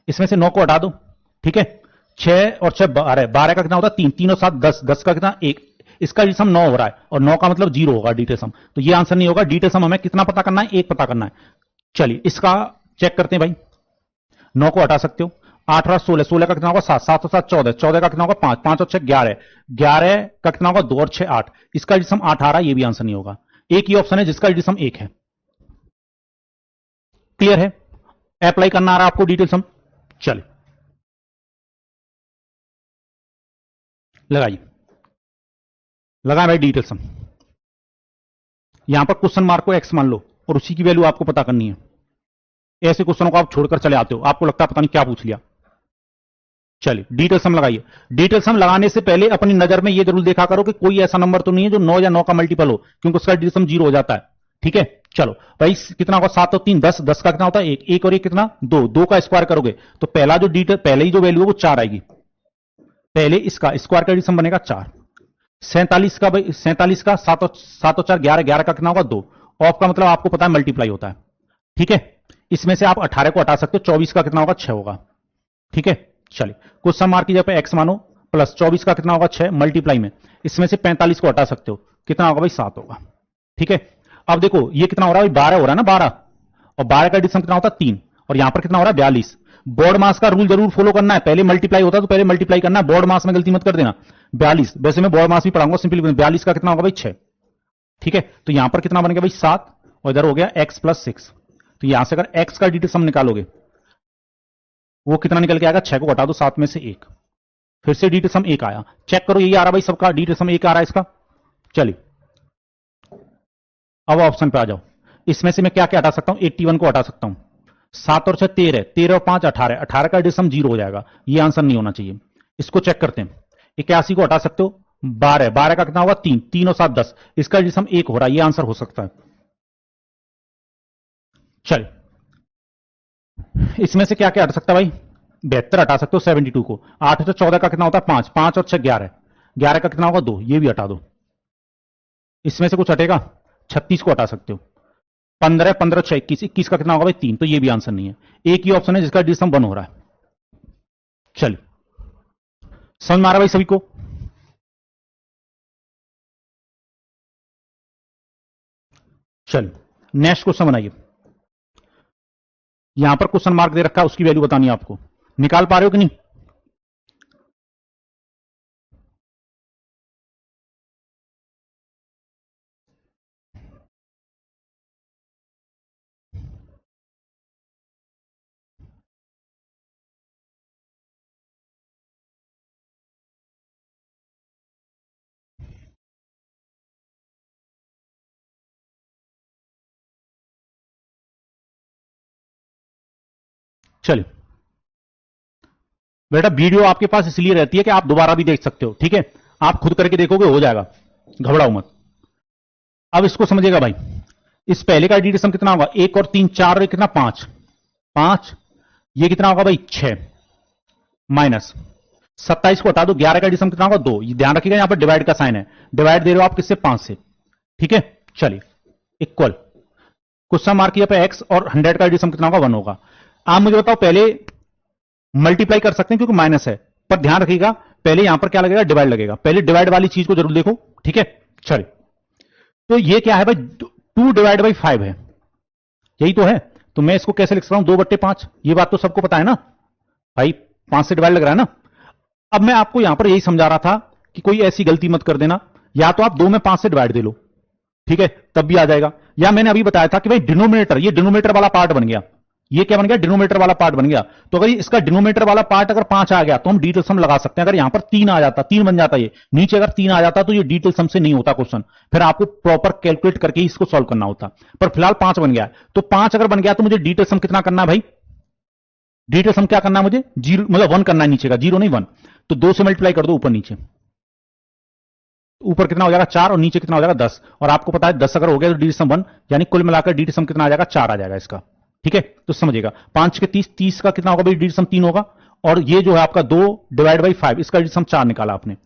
इसमें से 9 को हटा दो, ठीक है, 6 और 6 12, 12 का कितना होता है 3, 3 और 7 10, 10 का कितना 1। इसका डिटेल सम 9 हो रहा है, और 9 का मतलब 0 होगा डिटेल सम, तो ये आंसर नहीं होगा। डिटेल सम हमें कितना पता करना है, 1 पता करना है। चलिए इसका चेक करते हैं भाई। 9 को हटा सकते हो, 8 और 16, 16 का कितना होगा 7, 7 और 7 14, 14 का कितना होगा 5, 5 और 6 11, 11 का कितना होगा 2 और 6 8। इसका डिटेल सम 8 आ रहा है, ये भी आंसर नहीं होगा। एक ही ऑप्शन है जिसका डिटेल सम 1 है। क्लियर है? अप्लाई करना आ रहा है आपको डिटेल सम। चलिए लगाइए, लगाए भाई डिटेल सम। यहां पर क्वेश्चन मार्क को एक्स मान लो और उसी की वैल्यू आपको पता करनी है। ऐसे क्वेश्चनों को आप छोड़कर चले आते हो, आपको लगता है पता नहीं क्या पूछ लिया। चलिए डिटेल सम लगाइए। डिटेल सम लगाने से पहले अपनी नजर में यह जरूर देखा करो कि कोई ऐसा नंबर तो नहीं है जो 9 या 9 का मल्टीपल हो, क्योंकि उसका डिटेल सम 0 हो जाता है। ठीक है, चलो भाई कितना होगा 7 और 3 10, 10 का कितना होता है 1, 1 और 1 कितना 2, 2 का स्क्वायर करोगे तो पहला जो डिटेल पहले ही जो वैल्यू है वो 4 आएगी। पहले इसका स्क्वायर का डिटेल सम बनेगा 4। 47 का भाई 47 का 7 और 4 11, 11 का कितना होगा 2। ऑफ का मतलब आपको पता है मल्टीप्लाई होता है। ठीक है, इसमें से आप 18 को हटा सकते हो, 24 का कितना होगा 6 होगा। ठीक है, चलिए क्वेश्चन मार्क की जगह पे एक्स मानो, प्लस 24 का कितना होगा 6 मल्टीप्लाई में, इसमें से 45 को हटा सकते हो, कितना होगा भाई 7 होगा। ठीक है, अब देखो ये कितना हो रहा है 12 हो रहा है ना 12, और 12 का एडिशन कितना होता है 3, और यहां पर कितना हो रहा है 42। बोर्ड मास का रूल जरूर फॉलो करना है, पहले मल्टीप्लाई होता है तो पहले मल्टीप्लाई करना है, बोर्ड मास में गलती मत कर देना। 42, वैसे मैं बोर्ड मास भी पढ़ाऊंगा सिंपली, 42 का कितना होगा भाई 6। ठीक है, तो यहां पर कितना बन गया भाई 7, और इधर हो गया x प्लस 6। तो यहां से अगर x का डिटेल सम निकालोगे वो कितना निकल के आएगा, 6 को घटा दो 7 में से 1, फिर से डिटेल सम 1 आया। चेक करो यही आ रहा भाई सबका, डिटेल सम 1 आ रहा है इसका। चलिए अब ऑप्शन पे आ जाओ। इसमें से मैं क्या क्या हटा सकता हूं, 81 को हटा सकता हूं, 7 और 6 13, 13 और 5 18, 18 का डिटेल सम 0 हो जाएगा, ये आंसर नहीं होना चाहिए। इसको चेक करते हैं। 81 को हटा सकते हो, 12, 12 का कितना होगा 3, 3 और 7 10, इसका डिटेल सम 1 हो रहा है, ये आंसर हो सकता है। चलिए इसमें से क्या क्या हट सकता है भाई, 72 हटा सकते हो 72 को, 8 से 14 का कितना होता है 5, 5 और 6 11, 11 का कितना होगा 2, ये भी हटा दो। इसमें से कुछ हटेगा, 36 को हटा सकते हो, 15 15 6 21, 21 का कितना होगा भाई 3, तो ये भी आंसर नहीं है। एक ही ऑप्शन है जिसका डिस्म 1 हो रहा है। चलिए समझ में आ रहा भाई सभी को? चलिए नेक्स्ट क्वेश्चन बनाइए। यहां पर क्वेश्चन मार्क दे रखा है, उसकी वैल्यू बतानी है आपको, निकाल पा रहे हो कि नहीं? चलिए बेटा वीडियो आपके पास इसलिए रहती है कि आप दोबारा भी देख सकते हो, ठीक है, आप खुद करके देखोगे हो जाएगा, घबराओ मत। अब इसको समझिएगा भाई, इस पहले का डिटेल सम कितना होगा 1 और 3 4 और कितना 5, 5, ये कितना होगा भाई 6, माइनस 27 को हटा दो, 11 का डिसम कितना होगा 2, ये ध्यान रखिएगा यहां पर डिवाइड का साइन है, डिवाइड दे रहे हो आप किससे 5 से। ठीक है, चलिए इक्वल, क्वेश्चन मार्क किया पे x और 100 का डिसम कितना होगा 1 होगा। आप मुझे बताओ, पहले मल्टीप्लाई कर सकते हैं क्योंकि माइनस है, पर ध्यान रखिएगा पहले यहां पर क्या लगेगा डिवाइड लगेगा, पहले डिवाइड वाली चीज को जरूर देखो। ठीक है, चलिए तो ये क्या है भाई 2 डिवाइड बाई 5 है, यही तो है। तो मैं इसको कैसे लिख सकता हूं 2/5, ये बात तो सबको पता है ना भाई, 5 से डिवाइड लग रहा है ना। अब मैं आपको यहां पर यही समझा रहा था कि कोई ऐसी गलती मत कर देना, या तो आप 2 में 5 से डिवाइड दे लो, ठीक है, तब भी आ जाएगा, या मैंने अभी बताया था कि भाई डिनोमिनेटर, ये डिनोमिनेटर वाला पार्ट बन गया, ये क्या बन गया डिनोमिनेटर वाला पार्ट बन गया। तो अगर इसका डिनोमिनेटर वाला पार्ट अगर 5 आ गया तो हम डिटेल सम लगा सकते हैं। अगर यहां पर 3 आ जाता, 3 बन जाता, ये नीचे अगर 3 आ जाता तो ये डिटेल सम से नहीं होता क्वेश्चन, फिर आपको प्रॉपर कैलकुलेट करके ही इसको सॉल्व करना होता। पर फिलहाल 5 बन गया, तो 5 अगर बन गया तो मुझे डिटेल सम कितना करना है भाई, डिटेल सम क्या करना है मुझे 0 मतलब 1 करना है नीचे का, 0 नहीं 1, तो 2 से मल्टीप्लाई कर दो ऊपर नीचे, ऊपर कितना हो जाएगा 4 और नीचे कितना हो जाएगा 10, और आपको पता है 10 अगर हो गया तो डी सम 1, यानी कुल मिलाकर डी सम कितना आ जाएगा 4 आ जाएगा इसका। ठीक है, तो समझिएगा 5 के 30, 30 का कितना होगा भाई डी सम 3 होगा, और ये जो है आपका 2 डिवाइड बाई 5, इसका डी सम 4 निकाला आपने,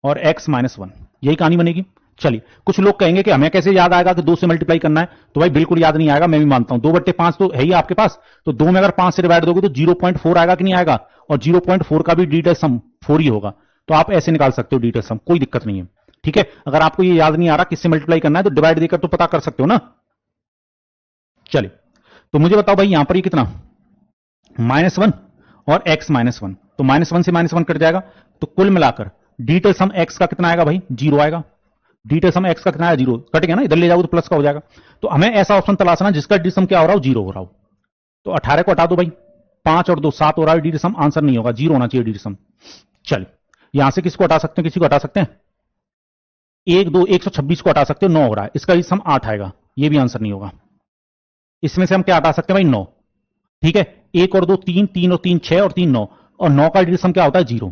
और x माइनस 1, यही कहानी बनेगी। चलिए, कुछ लोग कहेंगे कि हमें कैसे याद आएगा कि 2 से मल्टीप्लाई करना है, तो भाई बिल्कुल याद नहीं आएगा, मैं भी मानता हूं। 2/5 तो है ही आपके पास, तो 2 में अगर 5 से डिवाइड दोगे तो 0.4 आएगा कि नहीं आएगा, और 0.4 का भी डिटेल सम 4 ही होगा, तो आप ऐसे निकाल सकते हो डिटेल सम, कोई दिक्कत नहीं है। ठीक है, अगर आपको ये याद नहीं आ रहा किससे मल्टीप्लाई करना है तो डिवाइड देकर तो पता कर सकते हो ना। चलिए, तो मुझे बताओ भाई यहां पर ये कितना, -1 और x -1, तो -1 से -1 कट जाएगा, तो कुल मिलाकर डिटेल सम x का कितना आएगा भाई 0 आएगा। डिटेल सम x का कितना आएगा 0, कट गया ना, इधर ले जाओगे तो प्लस का हो जाएगा। तो हमें ऐसा ऑप्शन तलाशना जिसका डिटेल सम क्या हो रहा हो 0 हो रहा हो। तो 18 को हटा दो भाई, 5 और 2 7 हो रहा है डिटेल सम, आंसर नहीं होगा, 0 होना चाहिए डिटेल सम। चलिए, यहां से किसको हटा सकते हैं, किसी को हटा सकते हैं, 1 2 126 को हटा सकते हो, 9 हो रहा है, इसका डिटेल सम 8 आएगा, ये भी आंसर नहीं होगा। इसमें से हम क्या हटा सकते हैं भाई 9। ठीक है, 1 और 2 3, 3 और 3 6 और 3 9, और 9 का डिटेल सम क्या होता है 0,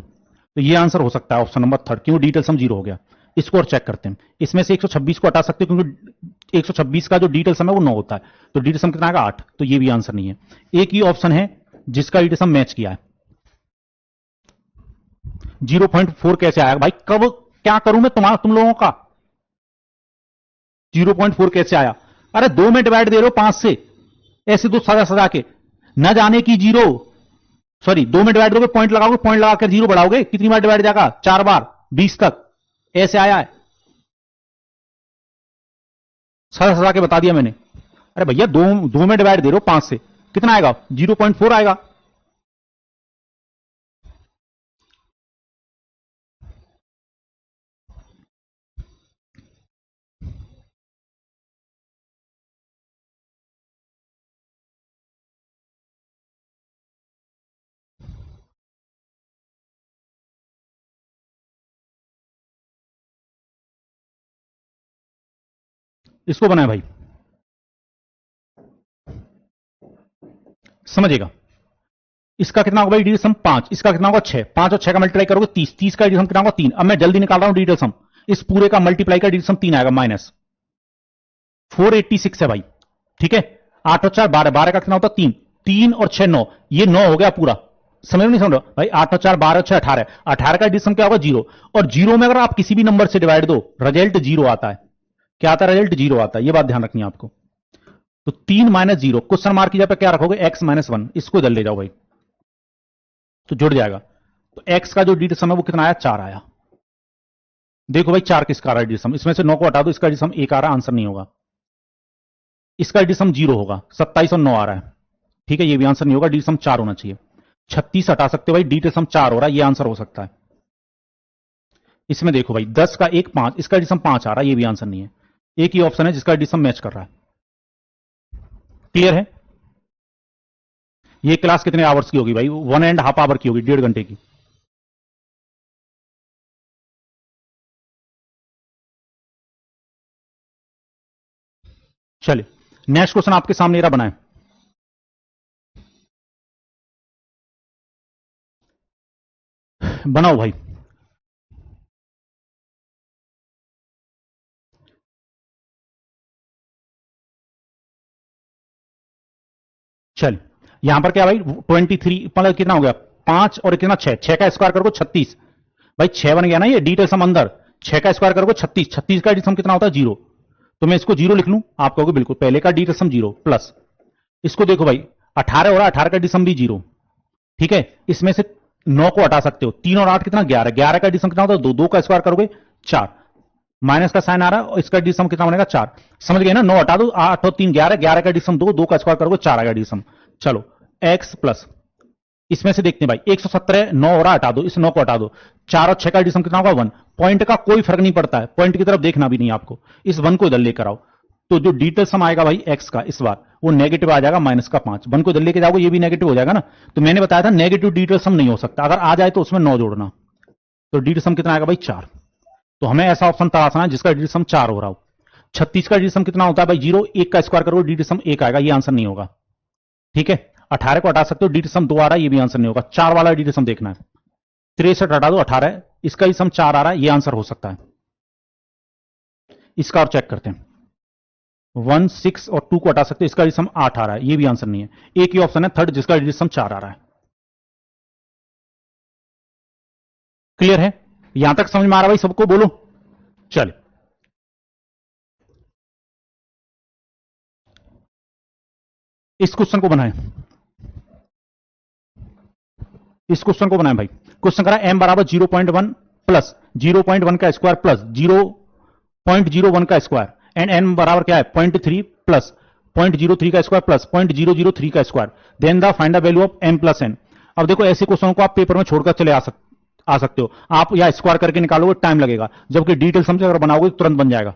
तो ये आंसर हो सकता है ऑप्शन नंबर 3, क्यों डिटेल सम 0 हो गया। इसको और चेक करते हैं, इसमें से 126 को हटा सकते हो क्योंकि 126 का जो डिटेल सम है वो 9 होता है, तो डिटेल सम कितना आएगा 8, तो ये भी आंसर नहीं है। एक ही ऑप्शन है जिसका डिटेल सम मैच किया है। 0.4 कैसे आया भाई, कब क्या करूं मैं तुम लोगों का, 0.4 कैसे आया, अरे 2 में डिवाइड दे रहे हो 5 से, ऐसे तो सजा सजा के न जाने की 0, सॉरी 2 में डिवाइड करोगे पॉइंट लगाओगे, पॉइंट लगाकर 0 बढ़ाओगे, कितनी बार डिवाइड जाएगा 4 बार, 20 तक, ऐसे आया है, सजा सजा के बता दिया मैंने। अरे भैया 2 में डिवाइड दे रहे हो 5 से, कितना आएगा 0.4 आएगा। इसको बनाए भाई, समझेगा, इसका कितना होगा भाई डिटेल सम 5, इसका कितना होगा 6, 5 और 6 का मल्टीप्लाई करोगे 30, 30 का डिटेल सम कितना होगा 3। अब मैं जल्दी निकाल रहा हूं डिटेल सम, इस पूरे का मल्टीप्लाई का डिटेल सम 3 आएगा, -486 है भाई। ठीक है, 8 और 4 12, 12 का कितना होता है 3, 3 और 6 9, ये 9 हो गया पूरा, समझ नहीं समझ रहे भाई, 8 और 4 12 और 6 18, 18 का डिटेल सम क्या होगा 0, और 0 में अगर आप किसी भी नंबर से डिवाइड दो रिजल्ट 0 आता है, क्या आता है रिजल्ट 0 आता है, ये बात ध्यान रखनी है आपको। तो 3 - 0, क्वेश्चन मार्क की जगह पे क्या रखोगे x -1, इसको इधर ले जाओ भाई, तो जुड़ जाएगा। तो x का जो डिटेल सम है वो कितना आया 4 आया। देखो भाई 4 किसका आ रहा है डिटेल सम, इसमें से 9 को हटा दो, इसका डिटेल सम 1 आ रहा है, आंसर नहीं होगा। इसका डिटेल सम 0 होगा, 27 और 9 आ रहा है, ठीक है, ये भी आंसर नहीं होगा, डिटेल सम 4 होना चाहिए। 36 हटा सकते हो भाई, डिटेल सम 4 हो रहा है, ये आंसर हो सकता है। इसमें देखो भाई 10 का 1 5, इसका डिटेल सम 5 आ रहा है, ये भी आंसर नहीं है। एक ही ऑप्शन है जिसका डिटेल सम मैच कर रहा है। क्लियर है, ये क्लास कितने आवर्स की होगी भाई, 1.5 आवर की होगी, 1.5 घंटे की। चलिए, नेक्स्ट क्वेश्चन आपके सामने रहा, बनाए, बनाओ भाई। चलिए, यहां पर क्या भाई 23, मतलब कितना हो गया 5 और कितना 6, 6 का स्क्वायर करोगे 36, भाई 6 बन गया ना, ये डिटेल सम अंदर, 6 का स्क्वायर करोगे 36, 36 का डिटेल सम कितना होता है 0, तो मैं इसको 0 लिख लूं, आप कहोगे बिल्कुल, पहले का डिटेल सम 0 प्लस इसको देखो भाई 18 हो रहा है, 18 का डिटेल सम भी 0। ठीक है, इसमें से 9 को हटा सकते हो, 3 और 8 कितना 11, 11 का डिटेल सम कितना होता है 2, 2 का स्क्वायर करोगे 4, माइनस का साइन आ रहा है, और इसका डिसम कितना बनेगा 4, समझ गए ना, 9 हटा दो, 8 और 3 11, 11 का डिसम 2, 2 का स्क्वायर करोगे 4 आएगा डिसम। चलो x प्लस, इसमें से देखते हैं भाई 117, 9 हो रहा हटा दो, इस 9 को हटा दो, 4 और 6 का डिसम कितना होगा 1, पॉइंट का कोई फर्क नहीं पड़ता है, पॉइंट की तरफ देखना भी नहीं आपको, इस 1 को इधर लेकर आओ, तो जो डिटेल सम आएगा भाई x का इस बार वो नेगेटिव आ जाएगा -5, 1 को इधर लेके जाओगे ये भी नेगेटिव हो जाएगा ना, तो मैंने बताया था नेगेटिव डिटेल सम नहीं हो सकता, अगर आ जाए तो उसमें 9 जोड़ना, तो डिटेल सम कितना आएगा भाई 4। तो हमें ऐसा ऑप्शन तलाशना है जिसका डिटेल सम 4 हो रहा हो। 36 का डिटेल सम कितना होता है भाई 0, 1 का स्क्वायर करोगे डिटेल सम 1 आएगा, ये आंसर नहीं होगा। ठीक है, 18 को हटा सकते हो, डिटेल सम 2 आ रहा है, ये भी आंसर नहीं होगा। 4 वाला डिटेल सम देखना है, 63 हटा दो 18, इसका ही सम 4 आ रहा है, ये आंसर हो सकता है। इसका और चेक करते हैं। 1 6 और 2 को हटा सकते हैं, इसका डिजिट सम 8 आ रहा है, ये भी आंसर नहीं है। एक ही ऑप्शन है थर्ड जिसका डिजिट सम 4 आ रहा है। क्लियर है? यहां तक समझ में आ रहा भाई सबको? बोलो। चले, इस क्वेश्चन को बनाएं, इस क्वेश्चन को बनाएं भाई। क्वेश्चन करा m बराबर 0.1 प्लस 0.1 का स्क्वायर प्लस 0.01 का स्क्वायर एंड n बराबर क्या है 0.3 प्लस 0.03 का स्क्वायर प्लस 0.003 का square, then the find the value of m plus n। अब देखो ऐसे क्वेश्चन को आप पेपर में छोड़कर चले आ सकते हो। आप या स्क्वायर करके निकालोगे टाइम लगेगा, जबकि डिटेल समझ अगर बनाओगे तो तुरंत बन जाएगा।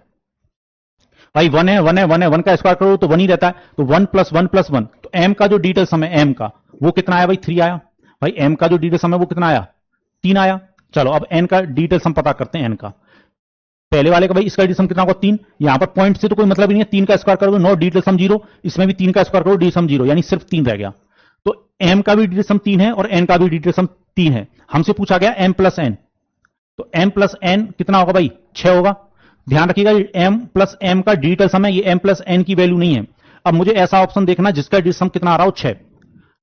भाई 1 है 1 है 1 है 1 का स्क्वायर करो तो 1 ही रहता है, तो 1 प्लस 1 प्लस 1, तो m का जो डिटेल सम है m का वो कितना आया भाई 3 आया। भाई m का जो डिटेल सम है वो कितना आया 3 आया। चलो अब n का डिटेल सम पता करते हैं। n का पहले वाले का भाई इसका डिटेल सम कितना होगा 3, यहां पर पॉइंट से तो कोई मतलब ही नहीं है, 3 का स्क्वायर करोगे नो डिटेल सम 0, इसमें भी 3 का स्क्वायर करो डिटेल सम 0, यानी सिर्फ 3 रह गया। तो m का भी डिटेल सम 3 है और n का भी डिटेल सम 3 है। हमसे पूछा गया m प्लस n, तो m प्लस n कितना होगा भाई 6 होगा। ध्यान रखिएगा m प्लस m का डिजिटल सम है, ये m प्लस n की वैल्यू नहीं है। अब मुझे ऐसा ऑप्शन देखना जिसका डिजिटल सम कितना आ रहा हो 6,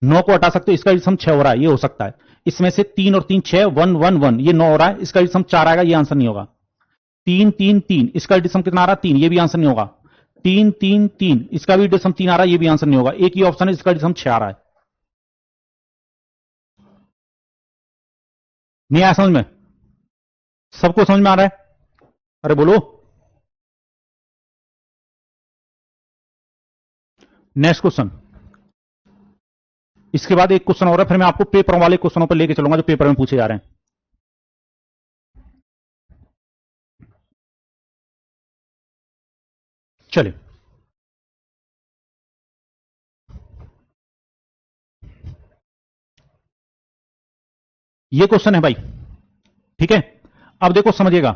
9 को हटा सकते हो, इसका डिजिटल सम 6 हो रहा है, ये हो सकता है। इसमें से 3 और 3 6 1 1 1, ये 9 हो रहा है, इसका डिजिटल सम 4 आएगा, ये आंसर नहीं होगा। 3 3 3, इसका डिजिटल सम कितना आ रहा है 3, ये भी आंसर नहीं होगा। 3 3 3, इसका भी डिजिटल सम 3 आ रहा है, ये भी आंसर नहीं होगा। एक ही ऑप्शन है जिसका डिजिटल सम 6 आ रहा है। नहीं आया समझ में? सबको समझ में आ रहा है? अरे बोलो। नेक्स्ट क्वेश्चन, इसके बाद एक क्वेश्चन और है, फिर मैं आपको पेपर वाले क्वेश्चनों पर लेके चलूंगा जो पेपर में पूछे जा रहे हैं। चलिए, ये क्वेश्चन है भाई, ठीक है। अब देखो समझिएगा,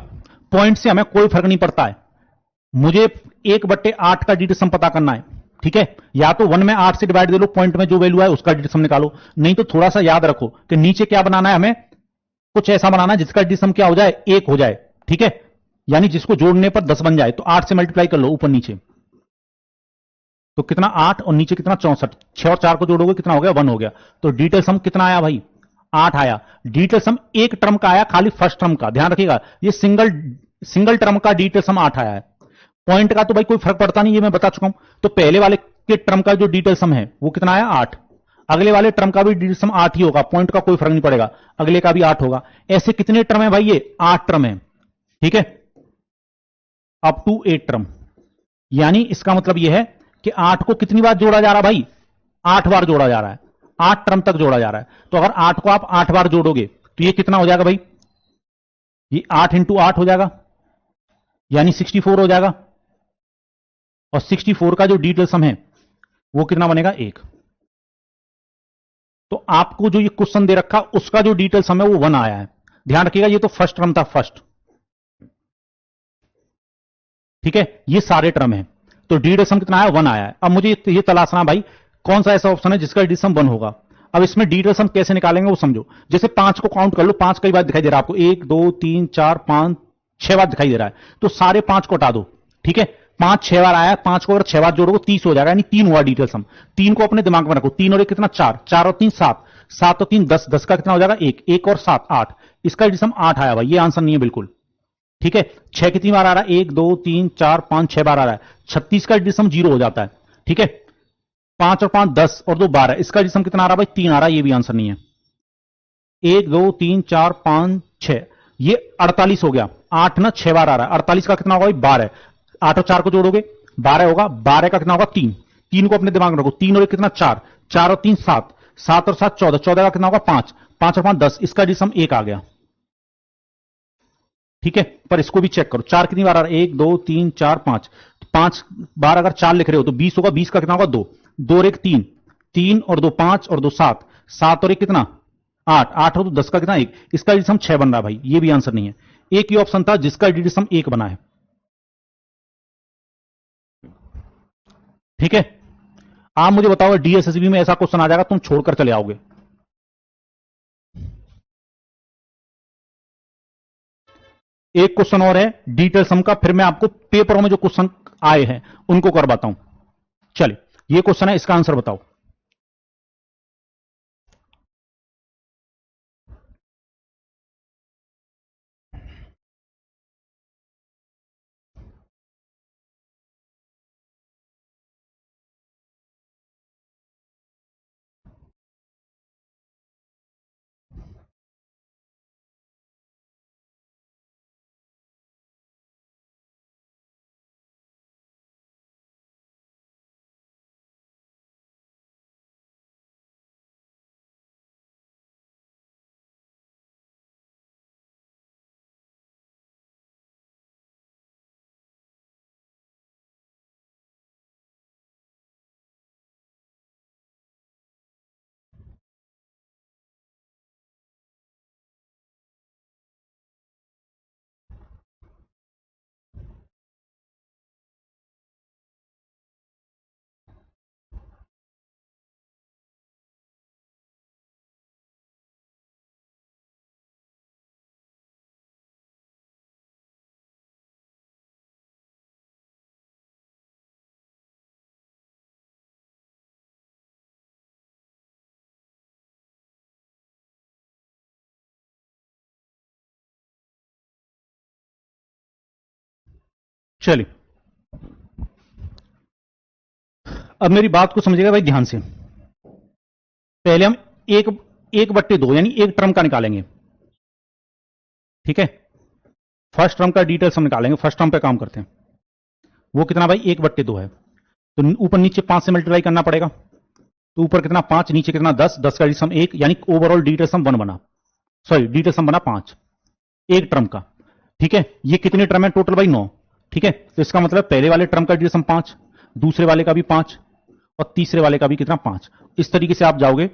पॉइंट से हमें कोई फर्क नहीं पड़ता है, मुझे 1/8 का डिजिट सम पता करना है, ठीक है। या तो 1 में 8 से डिवाइड दे लो, पॉइंट में जो वैल्यू है उसका डिजिट सम निकालो, नहीं तो थोड़ा सा याद रखो कि नीचे क्या बनाना है, हमें कुछ ऐसा बनाना है जिसका डिजिट सम क्या हो जाए 1 हो जाए, ठीक है। यानी जिसको जोड़ने पर 10 बन जाए, तो 8 से मल्टीप्लाई कर लो ऊपर नीचे, तो कितना 8 और नीचे कितना 64, 6 और 4 को जोड़ोगे कितना हो गया 1 हो गया। तो डिजिटल सम कितना आया भाई 8 आया। डिजिटल सम एक टर्म का आया, खाली फर्स्ट टर्म का, ध्यान रखिएगा, ये सिंगल टर्म का डिजिटल सम 8 आया है। पॉइंट का तो भाई कोई फर्क पड़ता नहीं, ये मैं बता चुका हूं। तो पहले वाले के टर्म का जो डिजिटल सम है वो कितना आया 8, अगले वाले टर्म का भी डिजिटल सम 8 ही होगा, पॉइंट का कोई फर्क नहीं पड़ेगा, अगले का भी 8 होगा। ऐसे कितने टर्म है भाई, ये 8 टर्म है, ठीक है, अप टू 8 टर्म। यानी इसका मतलब यह है कि 8 को कितनी बार जोड़ा जा रहा है भाई, 8 बार जोड़ा जा रहा है, 8 टर्म तक जोड़ा जा रहा है। तो अगर 8 को आप 8 बार जोड़ोगे तो ये कितना हो जाएगा भाई, ये 8 इंटू 8 हो जाएगा, यानी 64 हो जाएगा। और 64 का जो डिजिटल सम है वो कितना बनेगा 1। तो आपको जो ये क्वेश्चन दे रखा उसका जो डिजिटल सम है वो 1 आया है। ध्यान रखिएगा ये तो फर्स्ट टर्म था, फर्स्ट, ठीक है, ये सारे टर्म है। तो डिजिटल सम कितना आया 1 आया है। अब मुझे ये तलाशना भाई कौन सा ऐसा ऑप्शन है जिसका डिजिटल सम 1 होगा। अब इसमें डिजिटल सम कैसे निकालेंगे वो समझो। जैसे 5 को काउंट कर लो, 5 कई बार दिखाई दे रहा है आपको, 1 2 3 4 5 6 बार दिखाई दे रहा है, तो सारे 5 को हटा दो, ठीक है। 5 6 बार आया, 5 को अगर 6 बार जोड़ोगे 30 हो जाएगा, यानी 3 हुआ डिजिटल सम। 3 को अपने दिमाग में रखो, 3 और 1 कितना 4, 4 और 3 7, 7 और 3 10, 10 का कितना हो जाएगा 1, 1 और 7 8, इसका डिजिटल सम 8 आया भाई, ये आंसर नहीं है बिल्कुल, ठीक है। 6 कितनी बार आ रहा है, 1 2 3 4 5 6 बार आ रहा है, 36 का डिजिटल सम 0 हो जाता है, ठीक है। 5 और 5 10 और 2 12, इसका डिजिटल सम कितना आ रहा है भाई 3 आ रहा है, ये भी आंसर नहीं है। 1 2 3 4 5 6, ये 48 हो गया, 8 ना 6 बार आ रहा है, 48 का कितना होगा भाई 12, 8 और 4 को जोड़ोगे 12 होगा, 12 का कितना होगा 3, 3 को अपने दिमाग में रखो, 3 और 1 कितना 4, 4 और 3 7, 7 और 7 14, 14 का कितना होगा 5, 5 और 5 10, इसका डिजिटल सम 1 आ गया, ठीक है। पर इसको भी चेक करो, 4 कितनी बार आ रहा है 1 2 3 4 5, 5 बार अगर 4 लिख रहे हो तो 20 होगा, 20 का कितना होगा 2, 2 और 1 3, 3 और 2 5 और 2 7, 7 और 1 कितना 8, 8 और 2 10 का कितना 1, इसका डिजिटल सम 6 बन रहा है भाई, ये भी आंसर नहीं है। एक ही ऑप्शन था जिसका डिजिटल सम 1 बना है, ठीक है। आप मुझे बताओ डीएसएसबी में ऐसा क्वेश्चन आ जाएगा तुम छोड़कर चले आओगे। एक क्वेश्चन और है डिटेल सम का, फिर मैं आपको पेपरों में जो क्वेश्चन आए हैं उनको करवाता हूं। चलिए, ये क्वेश्चन है, इसका आंसर बताओ। चलिए, अब मेरी बात को समझिएगा भाई ध्यान से। पहले हम एक एक बट्टे दो यानी एक टर्म का निकालेंगे, ठीक है। फर्स्ट टर्म का डिटेल्स हम निकालेंगे, फर्स्ट टर्म पे काम करते हैं। वो कितना भाई, एक बट्टे दो है, तो ऊपर नीचे 5 से मल्टीप्लाई करना पड़ेगा। तो ऊपर कितना 5, नीचे कितना 10, 10 का डिसम 1, यानी ओवरऑल डिटेल सम 1 बना, सॉरी डिटेल सम बना 5 एक टर्म का, ठीक है। ये कितने टर्म है टोटल भाई 9, ठीक है। तो इसका मतलब पहले वाले टर्म का डिटेल सम 5, दूसरे वाले का भी 5 और तीसरे वाले का भी कितना 5। इस तरीके से आप जाओगे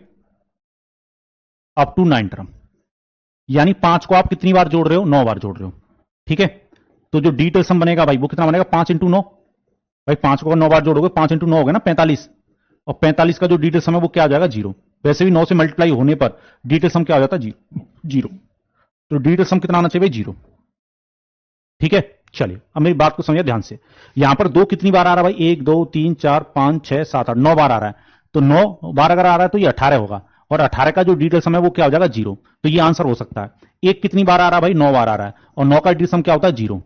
अप टू 9 टर्म, यानी 5 को आप कितनी बार जोड़ रहे हो, 9 बार जोड़ रहे हो, ठीक है। तो जो डिटेल सम बनेगा भाई वो कितना बनेगा, 5 इंटू 9। भाई 5 को 9 बार जोड़ोगे 5 इंटू 9 हो गया ना 45, और 45 का जो डिटेल सम है वो क्या आ जाएगा, जीरो। वैसे भी 9 से मल्टीप्लाई होने पर डिटेल सम क्या आ जाता है, जीरो। तो डिटेल सम कितना आना चाहिए, जीरो, ठीक है। चलिए, अब मेरी बात को समझिए ध्यान से। यहां पर दो कितनी बार आ रहा है भाई, 1 2 3 4 5 6 7 8 9 बार आ रहा है। तो 9 बार अगर आ रहा है तो ये 18 होगा, और 18 का जो डिटेल सम है वो क्या हो जाएगा, जीरो। तो ये आंसर हो सकता है। एक कितनी बार आ रहा है भाई, 9 बार आ रहा है, और 9 का डिटेल सम क्या होता है, जीरो,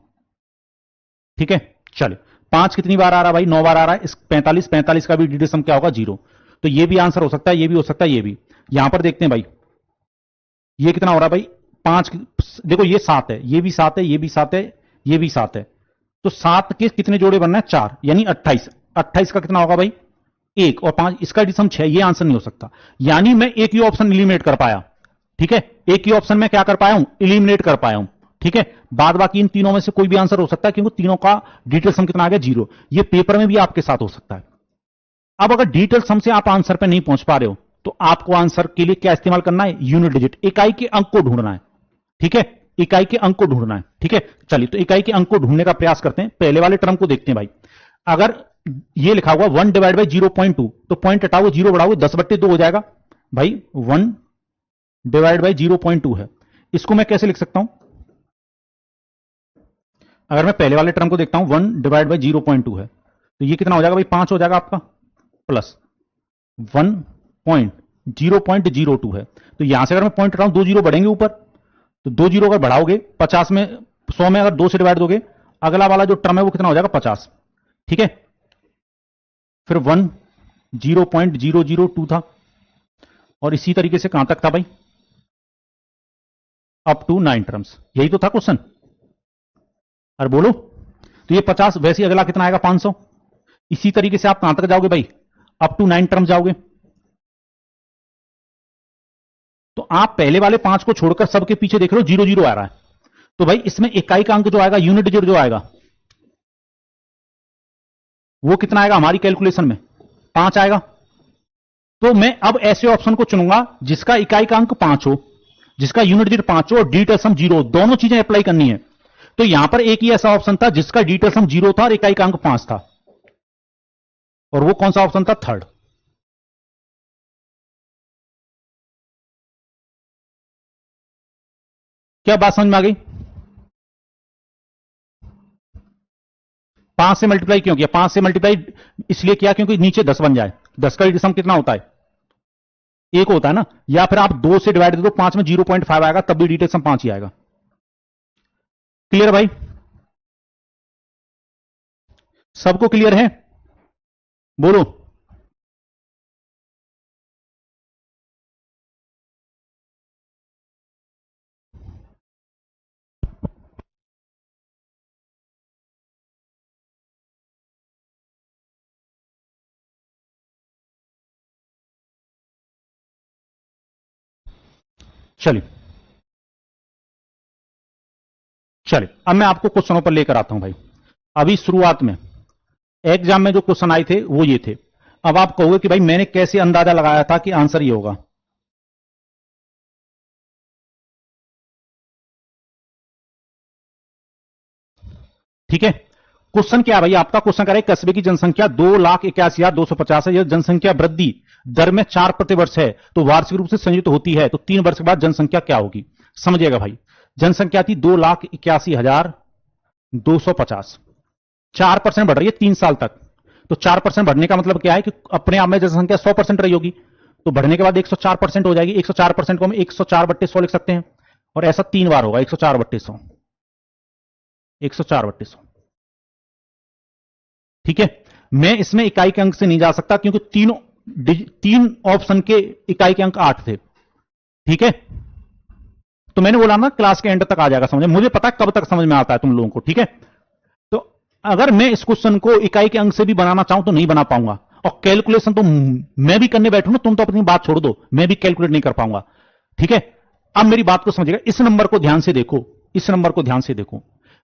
ठीक है। चलिए, 5 कितनी बार आ रहा है भाई, 9 बार आ रहा है, इस 45 45 का भी डिटेल सम क्या होगा, जीरो। तो ये भी आंसर हो सकता है, ये भी हो सकता है, ये भी। यहां पर देखते हैं भाई, ये कितना हो रहा है भाई, 5, देखो ये 7 है, ये भी 7 है, ये भी 7 है, ये भी 7 है। तो 7 के कितने जोड़े बनना है, 4, यानी 28। 28 का कितना होगा भाई, 1, और 5, इसका डिसम 6, ये आंसर नहीं हो सकता। यानी मैं एक ही ऑप्शन एलिमिनेट कर पाया, ठीक है। एक ही ऑप्शन में क्या कर पाया हूं, एलिमिनेट कर पाया हूं, ठीक है। बाद बाकी इन तीनों में से कोई भी आंसर हो सकता है, क्योंकि तीनों का डिटेल सम कितना आ गया, जीरो। ये पेपर में भी आपके साथ हो सकता है। अब अगर डिटेल सम से आप आंसर पे नहीं पहुंच पा रहे हो, तो आपको आंसर के लिए क्या इस्तेमाल करना है, यूनिट डिजिट, इकाई के अंक को ढूंढना है, ठीक है। इकाई के अंक को ढूंढना है, ठीक है। चलिए, तो इकाई के अंक को ढूंढने का प्रयास करते हैं। पहले वाले टर्म को देखते हैं भाई। अगर ये लिखा हुआ 1 डिवाइड बाई 0.2, तो पॉइंट हटाओगे, जीरो बढ़ाओगे, 10/2 हो जाएगा भाई। 1 डिवाइड बाई 0.2 है, इसको मैं कैसे लिख सकता हूं, अगर मैं पहले वाले टर्म को देखता हूं, 1 डिवाइड बाई 0.2 है, तो ये कितना हो जाएगा भाई, 5 हो जाएगा आपका, प्लस 1.002 है। तो यहां से अगर मैं पॉइंट हटाऊं, 2 जीरो बढ़ेंगे ऊपर, तो 2 जीरो अगर बढ़ाओगे 50 में, 100 में अगर 2 से डिवाइड दोगे, अगला वाला जो टर्म है वो कितना हो जाएगा, 50, ठीक है। फिर 1 0.002 था, और इसी तरीके से कहां तक था भाई, अप टू 9 टर्म्स। यही तो था क्वेश्चन, अरे बोलो। तो ये 50, वैसे ही अगला कितना आएगा, 500। इसी तरीके से आप कहां तक जाओगे भाई, अप टू 9 टर्म्स जाओगे। तो आप पहले वाले 5 को छोड़कर सबके पीछे देख रहे हो, 0 0 आ रहा है। तो भाई इसमें इकाई का अंक जो आएगा, यूनिट डिजिट जो आएगा, वो कितना आएगा हमारी कैलकुलेशन में, 5 आएगा। तो मैं अब ऐसे ऑप्शन को चुनूंगा जिसका इकाई का अंक 5 हो, जिसका यूनिट डिजिट 5 हो और डिजिटल सम 0, दोनों चीजें अप्लाई करनी है। तो यहां पर एक ही ऐसा ऑप्शन था जिसका डिजिटल सम 0 था और इकाई का अंक 5 था, और वो कौन सा ऑप्शन था, थर्ड। क्या बात समझ में आ गई। 5 से मल्टीप्लाई क्यों किया? 5 से मल्टीप्लाई इसलिए किया क्योंकि नीचे 10 बन जाए। 10 का डिसम कितना होता है? 1 होता है ना। या फिर आप 2 से डिवाइड दे दो, 5 में 0.5 आएगा, तब भी डिटेल सम 5 ही आएगा। क्लियर भाई? सबको क्लियर है? बोलो। चलिए चलिए, अब मैं आपको क्वेश्चनों पर लेकर आता हूं भाई। अभी शुरुआत में एग्जाम में जो क्वेश्चन आए थे वो ये थे। अब आप कहोगे कि भाई मैंने कैसे अंदाजा लगाया था कि आंसर ये होगा। ठीक है, क्वेश्चन क्या है भाई? आपका क्वेश्चन कह रहा है कस्बे की जनसंख्या 2,81,250 है। यह जनसंख्या वृद्धि दर में 4 प्रतिवर्ष है तो वार्षिक रूप से संयुक्त होती है, तो 3 वर्ष के बाद जनसंख्या क्या होगी? समझिएगा भाई, जनसंख्या थी 2,81,250, 4% बढ़ रही है 3 साल तक। तो 4% बढ़ने का मतलब क्या है कि अपने आप में जनसंख्या 100% रही होगी, तो बढ़ने के बाद 104% हो जाएगी। 104% को हम 104/100 लिख सकते हैं, और ऐसा 3 बार होगा। 104/100, 104/100। ठीक है, मैं इसमें इकाई के अंक से नहीं जा सकता क्योंकि तीन ऑप्शन के इकाई के अंक 8 थे। ठीक है, तो मैंने बोला ना क्लास के एंड तक आ जाएगा समझ। मुझे पता है कब तक समझ में आता है तुम लोगों को। ठीक है, तो अगर मैं इस क्वेश्चन को इकाई के अंक से भी बनाना चाहूं तो नहीं बना पाऊंगा, और कैलकुलेशन तो मैं भी करने बैठू ना, तुम तो अपनी बात छोड़ दो, मैं भी कैलकुलेट नहीं कर पाऊंगा। ठीक है, अब मेरी बात को समझिएगा, इस नंबर को ध्यान से देखो, इस नंबर को ध्यान से देखो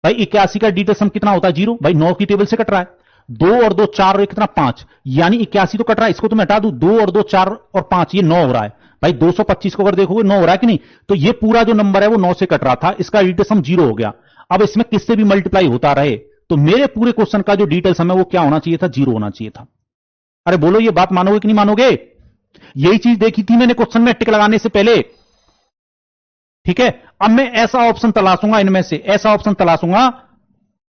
भाई। 81 का डिटेल सम कितना होता है? 0 भाई, 9 की टेबल से कट रहा है। 2 और 2 4 और कितना 5, यानी 81 तो कट रहा है। इसको तो मैं हटा दूं, 2 और 2 4 और 5, ये 9 हो रहा है भाई। 225 को अगर देखोगे 9 हो रहा है कि नहीं? तो ये पूरा जो नंबर है वो 9 से कट रहा था, इसका डिटेल सम 0 हो गया। अब इसमें किससे भी मल्टीप्लाई होता रहे तो मेरे पूरे क्वेश्चन का जो डिटेल सम है वो क्या होना चाहिए था? 0 होना चाहिए था। अरे बोलो, ये बात मानोगे कि नहीं मानोगे? यही चीज देखी थी मैंने क्वेश्चन में टिक लगाने से पहले। ठीक है, अब मैं ऐसा ऑप्शन तलाशूंगा, इनमें से ऐसा ऑप्शन तलाशूंगा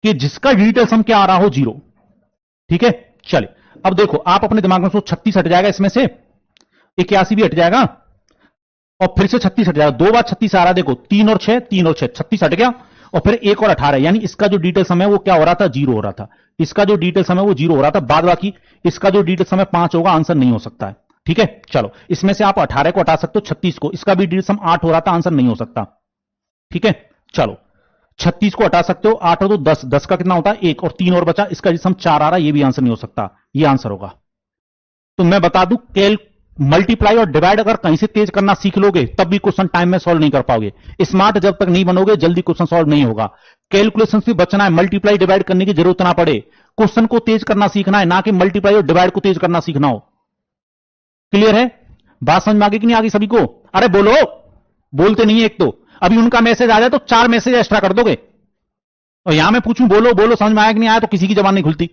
कि जिसका डिटेल सम क्या आ रहा हो? 0। ठीक है, चलिए अब देखो, आप अपने दिमाग में सोचो, 36 हट जाएगा इसमें से, 81 भी हट जाएगा, और फिर से 36 हट जाएगा। 2 बार 36 आ रहा है, देखो 3 और 6, 3 और 6, 36 हट गया, और फिर 1 और 18, यानी इसका जो डिटेल सम है वो क्या हो रहा था? 0 हो रहा था। इसका जो डिटेल सम है वो 0 हो रहा था। बाद बाकी इसका जो डिटेल सम है 5 होगा, आंसर नहीं हो सकता है। ठीक है, चलो इसमें से आप 18 को हटा सकते हो, 36 को, इसका भी डिटेल सम 8 हो रहा था, आंसर नहीं हो सकता। ठीक है, चलो 36 को हटा सकते हो, 8 और 2 10, 10 का कितना होता है? 1, और 3 और बचा, इसका जिसम 4 आ रहा है, ये भी आंसर नहीं हो सकता, ये आंसर होगा। तो मैं बता दूं, मल्टीप्लाई और डिवाइड अगर कहीं से तेज करना सीख लोगे तब भी क्वेश्चन टाइम में सॉल्व नहीं कर पाओगे। स्मार्ट जब तक नहीं बनोगे जल्दी क्वेश्चन सॉल्व नहीं होगा। कैलकुलेशन से बचना है, मल्टीप्लाई डिवाइड करने की जरूरत ना पड़े। क्वेश्चन को तेज करना सीखना है, ना कि मल्टीप्लाई और डिवाइड को तेज करना सीखना हो। क्लियर है? बात समझ में आ गई कि नहीं आ गई सभी को? अरे बोलो, बोलते नहीं है एक तो। अभी उनका मैसेज आ जाए तो 4 मैसेज एक्स्ट्रा कर दोगे, और यहां मैं पूछूं बोलो बोलो समझ में आया कि नहीं आया, तो किसी की जबान नहीं खुलती।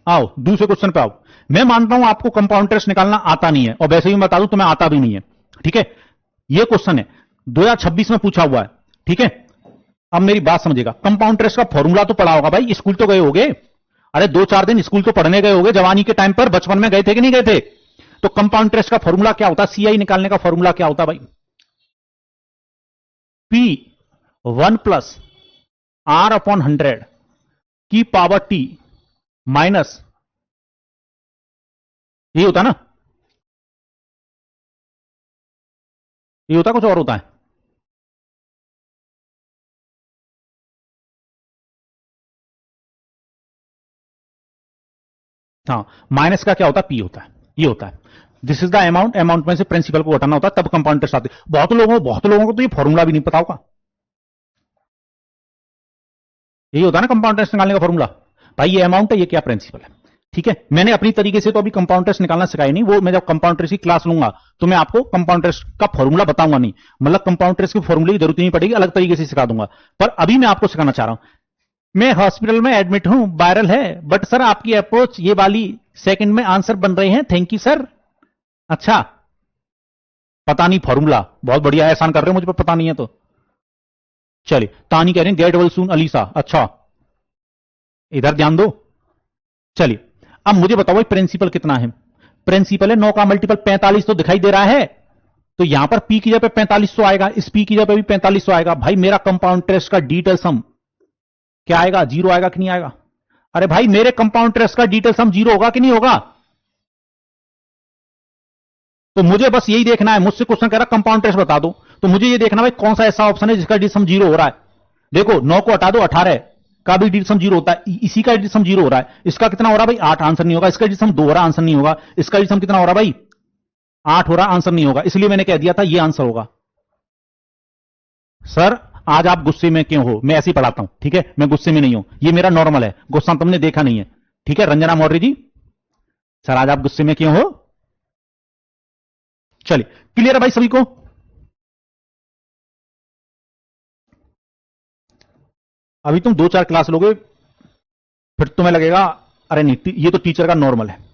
आओ दूसरे क्वेश्चन पे आओ। मैं मानता हूं आपको कंपाउंड इंटरेस्ट निकालना आता नहीं है, और वैसे ही मैं बता दूं तुम्हें आता भी नहीं है। ठीक है, यह क्वेश्चन है 2026 में पूछा हुआ है। ठीक है, अब मेरी बात समझिएगा, कंपाउंड इंटरेस्ट का फॉर्मूला तो पढ़ा होगा भाई, स्कूल तो गए होगे। अरे 2-4 दिन स्कूल तो पढ़ने गए होगे, जवानी के टाइम पर, बचपन में गए थे कि नहीं गए थे? तो कंपाउंड इंटरेस्ट का फॉर्मूला क्या होता है? सीआई निकालने का फॉर्मूला क्या होता है भाई? P1+R/100 की पावर T माइनस, ये होता ना, ये होता कुछ और होता है? हाँ, माइनस का क्या होता है? P होता है, ये होता है। This is the amount, amount में से प्रिंसिपल को घटाना होता है, तब कंपाउंड इंटरेस्ट आती है। बहुत लोगों को तो ये फॉर्मूला भी नहीं पता होगा। यही होता है ना कंपाउंड इंटरेस्ट निकालने का फॉर्मूला। भाई ये अमाउंट है, ये क्या प्रिंसिपल है। ठीक है, मैंने अपनी तरीके से तो अभी कंपाउंड इंटरेस्ट निकालना सिखाया नहीं, वो मैं जब कंपाउंड इंटरेस्ट की क्लास लूंगा तो मैं आपको कंपाउंड इंटरेस्ट का फॉर्मूला बताऊंगा नहीं, मतलब कंपाउंड इंटरेस्ट के फॉर्मूले की जरूरत नहीं पड़ेगी, अलग तरीके से सिखा दूंगा। पर अभी मैं आपको सिखाना चाह रहा हूं, मैं हॉस्पिटल में एडमिट हूं, वायरल है, बट सर आपकी अप्रोच ये वाली सेकंड में आंसर बन रहे हैं, थैंक यू सर। अच्छा, पता नहीं फॉर्मूला, बहुत बढ़िया, एहसान कर रहे हो मुझे पर पता नहीं है तो। चलिए, तानी कह रहे हैं गेट वेल सून अलीसा, अच्छा इधर ध्यान दो। चलिए, अब मुझे बताओ भाई प्रिंसिपल कितना है। प्रिंसिपल है 9 का मल्टीपल 45 तो दिखाई दे रहा है, तो यहां पर पी की जगह पे 4500 आएगा, इस पी की जगह पे भी 4500 आएगा। भाई मेरा कंपाउंड इंटरेस्ट का डिटेल सम क्या आएगा, जीरो आएगा कि नहीं आएगा? अरे भाई मेरे कंपाउंड इंटरेस्ट का डिटेल सम जीरो होगा कि नहीं होगा? तो मुझे बस यही देखना है, मुझसे क्वेश्चन कह रहा कंपाउंड इंटरेस्ट बता दो, तो मुझे ये देखना भाई कौन सा ऐसा ऑप्शन है जिसका डिटेल सम जीरो हो रहा है। देखो 9 को हटा दो, 18 का भी डिटेल सम जीरो होता है, इसी का डिटेल सम जीरो हो रहा है। इसका कितना हो रहा है भाई 8, आंसर नहीं होगा। इसका डिटेल सम 2 हो रहा है, आंसर नहीं होगा। इसका डिटेल सम कितना हो रहा है भाई 8 हो रहा, आंसर नहीं होगा। इसलिए मैंने कह दिया था ये आंसर होगा। सर आज आप गुस्से में क्यों हो? मैं ऐसे ही पढ़ाता हूं, ठीक है, मैं गुस्से में नहीं हूं, ये मेरा नॉर्मल है, गुस्सा तुमने देखा नहीं है, ठीक है। रंजना मौर्य जी, सर आज आप गुस्से में क्यों हो? चलिए, क्लियर है भाई सभी को? अभी तुम 2-4 क्लास लोगे, फिर तुम्हें लगेगा अरे नहीं ये तो टीचर का नॉर्मल है।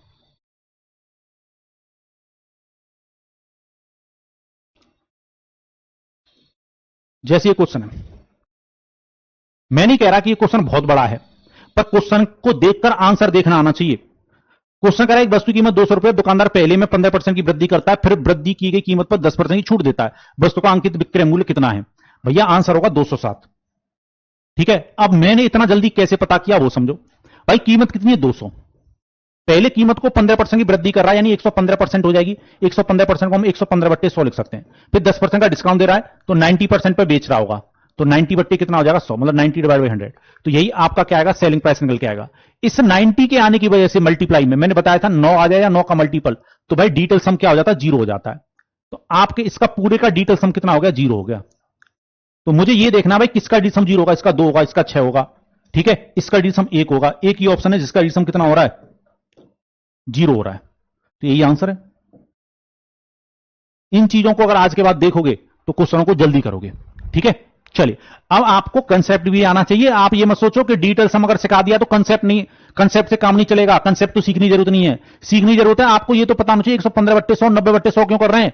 जैसे ये क्वेश्चन है, मैं नहीं कह रहा कि ये क्वेश्चन बहुत बड़ा है, पर क्वेश्चन को देखकर आंसर देखना आना चाहिए। क्वेश्चन कह रहा है एक वस्तु की कीमत 200 रुपए, दुकानदार पहले में 15% की वृद्धि करता है, फिर वृद्धि की गई कीमत पर 10% की छूट देता है। वस्तु का अंकित विक्रय मूल्य कितना है? भैया आंसर होगा 207, ठीक है। अब मैंने इतना जल्दी कैसे पता किया वो समझो। भाई कीमत कितनी है 200, पहले कीमत को 15% की वृद्धि कर रहा है, यानी 115% हो जाएगी। 115% को हम 115/100 लिख सकते हैं। फिर 10% का डिस्काउंट दे रहा है, तो 90% पे बेच रहा होगा, तो 90 कितना हो जाएगा 100, मतलब 90/100। तो यही आपका क्या आएगा, सेलिंग प्राइस निकल के आएगा। इस 90 के आने की वजह से मल्टीप्लाई में मैंने बताया था 9 आ जाए या 9 का मल्टीपल, तो भाई डिटेल सम क्या हो जाता है, जीरो हो जाता है। तो आपके इसका पूरे का डिटेल सम कितना हो गया, जीरो हो गया। तो मुझे ये देखना भाई किसका डिटेल सम जीरो होगा, इसका 2 होगा, इसका 6 होगा, ठीक है, इसका डिटेल सम 1 होगा। एक ही ऑप्शन है जिसका डिटेल सम कितना हो रहा है, जीरो हो रहा है, तो यही आंसर है। इन चीजों को अगर आज के बाद देखोगे तो क्वेश्चनों को जल्दी करोगे, ठीक है। चलिए, अब आपको कंसेप्ट भी आना चाहिए। आप ये मत सोचो कि डिटेल सम अगर सिखा दिया तो कंसेप्ट नहीं, कंसेप्ट से काम नहीं चलेगा। कंसेप्ट तो सीखने की जरूरत नहीं है, सीखने की जरूरत है आपको ये तो पता होना चाहिए 115/100 90/100 क्यों कर रहे हैं।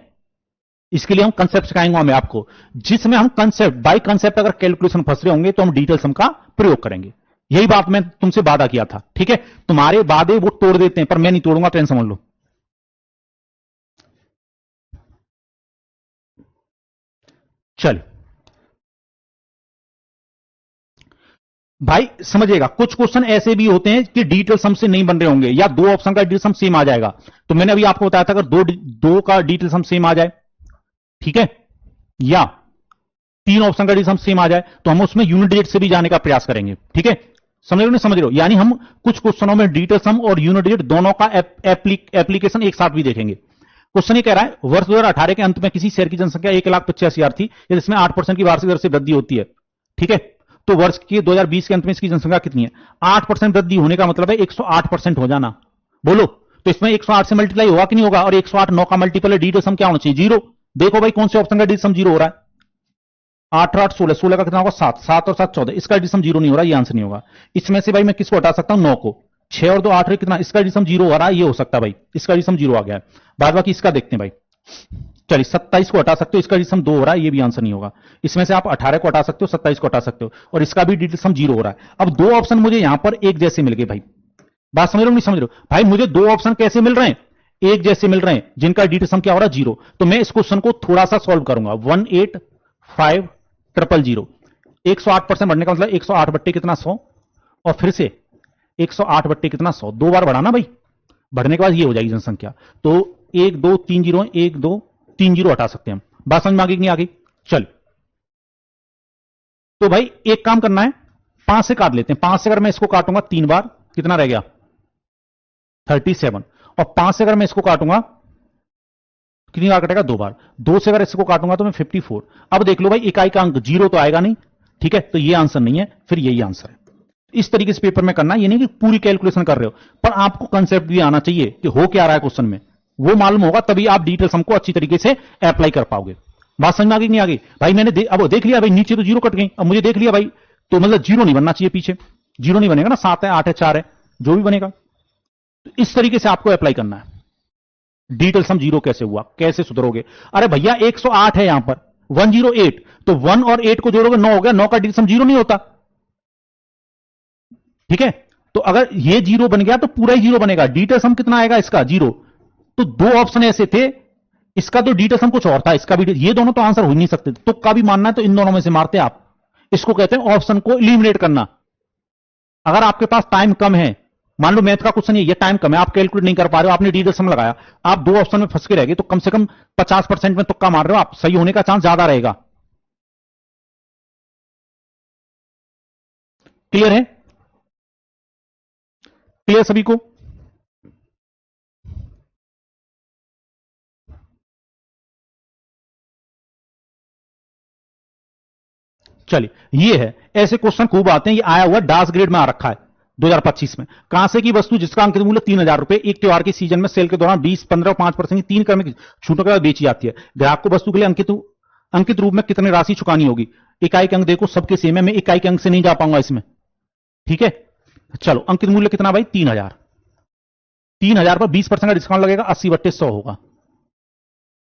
इसके लिए हम कंसेप्ट सिखाएंगे मैं आपको, जिसमें हम कंसेप्ट बाय कंसेप्ट अगर कैलकुलेशन फंस रहे होंगे तो हम डिटेल सम का प्रयोग करेंगे। यही बात मैं तुमसे वादा किया था, ठीक है। तुम्हारे वादे वो तोड़ देते हैं, पर मैं नहीं तोड़ूंगा, टेंशन समझ लो। चलिए भाई समझिएगा, कुछ क्वेश्चन ऐसे भी होते हैं कि डिटेल सम से नहीं बन रहे होंगे, या दो ऑप्शन का डिटेल सम सेम आ जाएगा। तो मैंने अभी आपको बताया था अगर दो का डिटेल सम सेम आ जाए, ठीक है, या 3 ऑप्शन का डिटेल सम सेम आ जाए, तो हम उसमें यूनिट डिजिट से भी जाने का प्रयास करेंगे, ठीक है। समझ रहे हो नहीं समझ रहे हो? यानी हम कुछ क्वेश्चनों में डिटेल सम और यूनिट डिजिट दोनों का एप्लीकेशन एक साथ भी देखेंगे। क्वेश्चन ये कह रहा है वर्ष 2018 के अंत में किसी शहर की जनसंख्या 1,85,000 थी, जिसमें 8% की वार्षिक दर से वृद्धि होती है, ठीक है। तो वर्ष के 2020 के अंत में इसकी जनसंख्या कितनी है? 8% वृद्धि होने का मतलब है 108% हो जाना। बोलो, तो इसमें 108 से मल्टीप्लाई होगा कि नहीं होगा? और 108 9 का मल्टीपल है, डिटेल सम क्या होना चाहिए, जीरो। देखो भाई कौन से ऑप्शन का डिटेल सम जीरो हो रहा है? 8 8 16, 16 का कितना होगा 7, 7 और 7 14, इसका डिटेल सम जीरो नहीं हो रहा, ये आंसर नहीं होगा। इसमें से भाई मैं किसको हटा सकता हूं, 9 को। 6 और 2 8 कितना, इसका डिटेल सम जीरो हो रहा है, ये हो सकता है भाई, इसका डिटेल सम जीरो आ गया है। बाद बाकी इसका देखते हैं भाई। चलिए 27 को हटा सकते हो, इसका डिटेल सम 2 हो रहा है, ये भी आंसर नहीं होगा। इसमें से आप 18 को हटा सकते हो, 27 को हटा सकते हो, और इसका भी डिटेल सम 0 हो रहा है। अब दो ऑप्शन मुझे यहां पर एक जैसे मिल गए भाई। बात समझ रहे हो नहीं समझ रहे हो? भाई मुझे दो ऑप्शन कैसे मिल रहे हैं, एक जैसे मिल रहे हैं, जिनका डिटेल सम क्या हो रहा है, 0। तो मैं इस क्वेश्चन को थोड़ा सा सॉल्व करूंगा। 185,000, 108% बढ़ने का मतलब 108 बट्टे कितना 100, और फिर से 108 बट्टे कितना 100, दो बार बढ़ाना भाई, बढ़ने के बाद ये हो जाएगी जनसंख्या। तो 1 2 3 0, 1 2 3 0 हटा सकते हैं हम। बात समझ में आ गई कि नहीं आ गई? चल, तो भाई एक काम करना है, 5 से काट लेते हैं। 5 से अगर मैं इसको काटूंगा 3 बार, कितना रह गया 37, और 5 से अगर मैं इसको काटूंगा कितनी बार कटेगा, 2 बार। 2 से अगर इसको काटूंगा तो मैं 54। अब देख लो भाई इकाई का अंक 0 तो आएगा नहीं, ठीक है, तो ये आंसर नहीं है, फिर यही आंसर है। इस तरीके से पेपर में करना, ये नहीं कि पूरी कैलकुलेशन कर रहे हो, पर आपको कंसेप्ट भी आना चाहिए कि हो क्या रहा है क्वेश्चन में, वो मालूम होगा, तभी आप डिटेल सम को अच्छी तरीके से अप्लाई कर पाओगे। बात समझ में आ गई नहीं आ गई? भाई मैंने अब देख लिया भाई, नीचे तो 0 कट गई, अब मुझे देख लिया भाई तो मतलब जीरो नहीं बनना चाहिए, पीछे जीरो नहीं बनेगा ना, 7 है 8 है 4 है जो भी बनेगा। तो इस तरीके से आपको अप्लाई करना है। डिटेल सम जीरो कैसे हुआ, कैसे सुधरोगे? अरे भैया 108 है यहां पर 108, तो 1 और 8 को जोड़ोगे 9 हो गया, 9 का डिटेल सम जीरो नहीं होता। ठीक है, तो अगर ये जीरो बन गया तो पूरा ही जीरो बनेगा। डिटेल सम कितना आएगा इसका? जीरो। तो दो ऑप्शन ऐसे थे, इसका तो डिटेल सम कुछ और था, इसका भी, ये दोनों तो आंसर हो ही नहीं सकते। तुक्का भी मानना है तो इन दोनों में से मारते आप। इसको कहते हैं ऑप्शन को एलिमिनेट करना। अगर आपके पास टाइम कम है, मान लो मैथ का क्वेश्चन ये टाइम कम है, आप कैलकुलेट नहीं कर पा रहे हो, आपने डिटेल सम लगाया, आप दो ऑप्शन में फंस के रह गए, तो कम से कम 50% में तुक्का मार रहे हो आप, सही होने का चांस ज्यादा रहेगा। क्लियर है? क्लियर सभी को? चलिए, ये है, ऐसे क्वेश्चन खूब आते हैं। ये आया हुआ डास ग्रेड में आ रखा है 2025 में। कहां से की वस्तु जिसका अंकित मूल्य 3000 रुपए एक त्योहार के सीजन में सेल के दौरान 20, 15 और 5% की 3 क्रम की छूटों के बाद बेची जाती है। ग्राहक को वस्तु के लिए अंकित रूप में कितनी राशि चुकानी होगी? इकाई के अंक देखो सबके सेम है, मैं इकाई के अंक से नहीं जा पाऊंगा इसमें। ठीक है, चलो अंकित मूल्य कितना भाई? 3000। 3000 पर 20% का डिस्काउंट लगेगा, 80/100 होगा।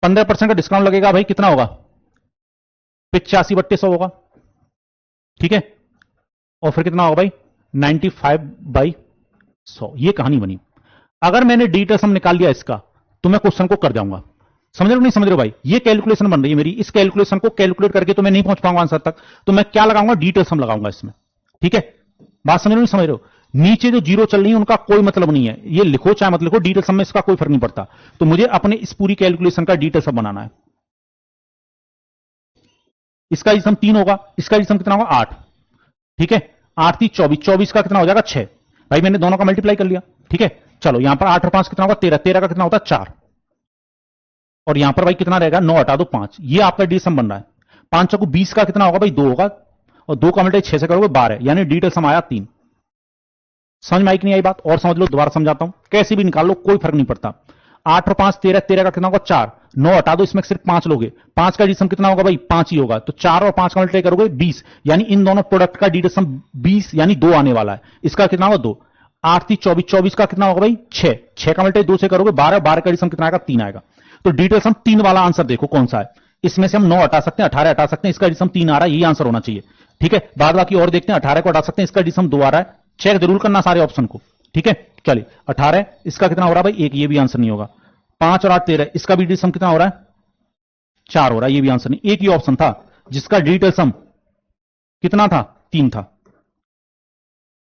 15% का डिस्काउंट लगेगा भाई, कितना होगा? 85/100 होगा। ठीक है, और फिर कितना होगा भाई? 95/100। ये कहानी बनी। अगर मैंने डिटेल सम निकाल लिया इसका, तो मैं क्वेश्चन को कर जाऊंगा। समझ रहे हो नहीं समझ रहे हो भाई? ये कैलकुलेशन बन रही है मेरी, इस कैलकुलेशन को कैलकुलेट करके तो मैं नहीं पहुंच पाऊंगा आंसर तक, तो मैं क्या लगाऊंगा? डिटेल सम लगाऊंगा इसमें। ठीक है, बात समझ रहे हो नहीं समझ रहे हो? नीचे जो जीरो चल रही है उनका कोई मतलब नहीं है, ये लिखो चाहे मत लिखो, डिटेल सम में इसका कोई फर्क नहीं पड़ता। तो मुझे अपने इस पूरी कैलकुलेशन का डिटेल सम बनाना है। इसका सम 3 होगा, इसका सम कितना होगा? 8। ठीक है, 8 3 24, 24 का कितना हो जाएगा? 6। भाई मैंने दोनों का मल्टीप्लाई कर लिया। ठीक है, चलो यहां पर 8 और 5 कितना होगा? 13। 13 का कितना होता है? 4। और यहां पर भाई कितना रहेगा? 9 हटा दो 5। ये आपका डी सम बन रहा है। 5 को 20 का कितना होगा भाई? 2 होगा, और 2 का मल्टीप्लाई 6 से करोगे 12, यानी डिटेल सम आया 3। समझ में आई कि नहीं आई बात? और समझ लो, दोबारा समझाता हूं, कैसे भी निकाल लो कोई फर्क नहीं पड़ता। 8 और 5 13, 13 का कितना होगा? 4। 9 हटा दो, इसमें सिर्फ 5 लोगे, 5 का डिसम कितना होगा भाई? 5 ही होगा। तो 4 और 5 का मल्टीप्लाई करोगे 20, यानी इन दोनों प्रोडक्ट का डिसम 20 यानी 2 आने वाला है। इसका कितना होगा? 2। 8 3 24, 24 का कितना होगा भाई? 6। 6 का मल्टीप्लाई 2 से करोगे 12, 12 का डिसम कितना आएगा? 3 आएगा। तो डिटेल सम 3 वाला आंसर देखो कौन सा है। इसमें से हम 9 हटा सकते हैं, 18 हटा सकते हैं, इसका डिसम 3 आ रहा है, ये आंसर होना चाहिए। ठीक है, बाद बाकी और देखते हैं। 18 को हटा सकते हैं, इसका डिसम 2 आ रहा है। चेक जरूर करना सारे ऑप्शन को। ठीक है, चलिए 18, इसका कितना हो रहा है भाई? 1, ये भी आंसर नहीं होगा। 5 और 8 13, इसका भी डिटेल सम कितना हो रहा है? 4 हो रहा है, ये भी आंसर नहीं। एक ही ऑप्शन था जिसका डिटेल सम कितना था? 3 था,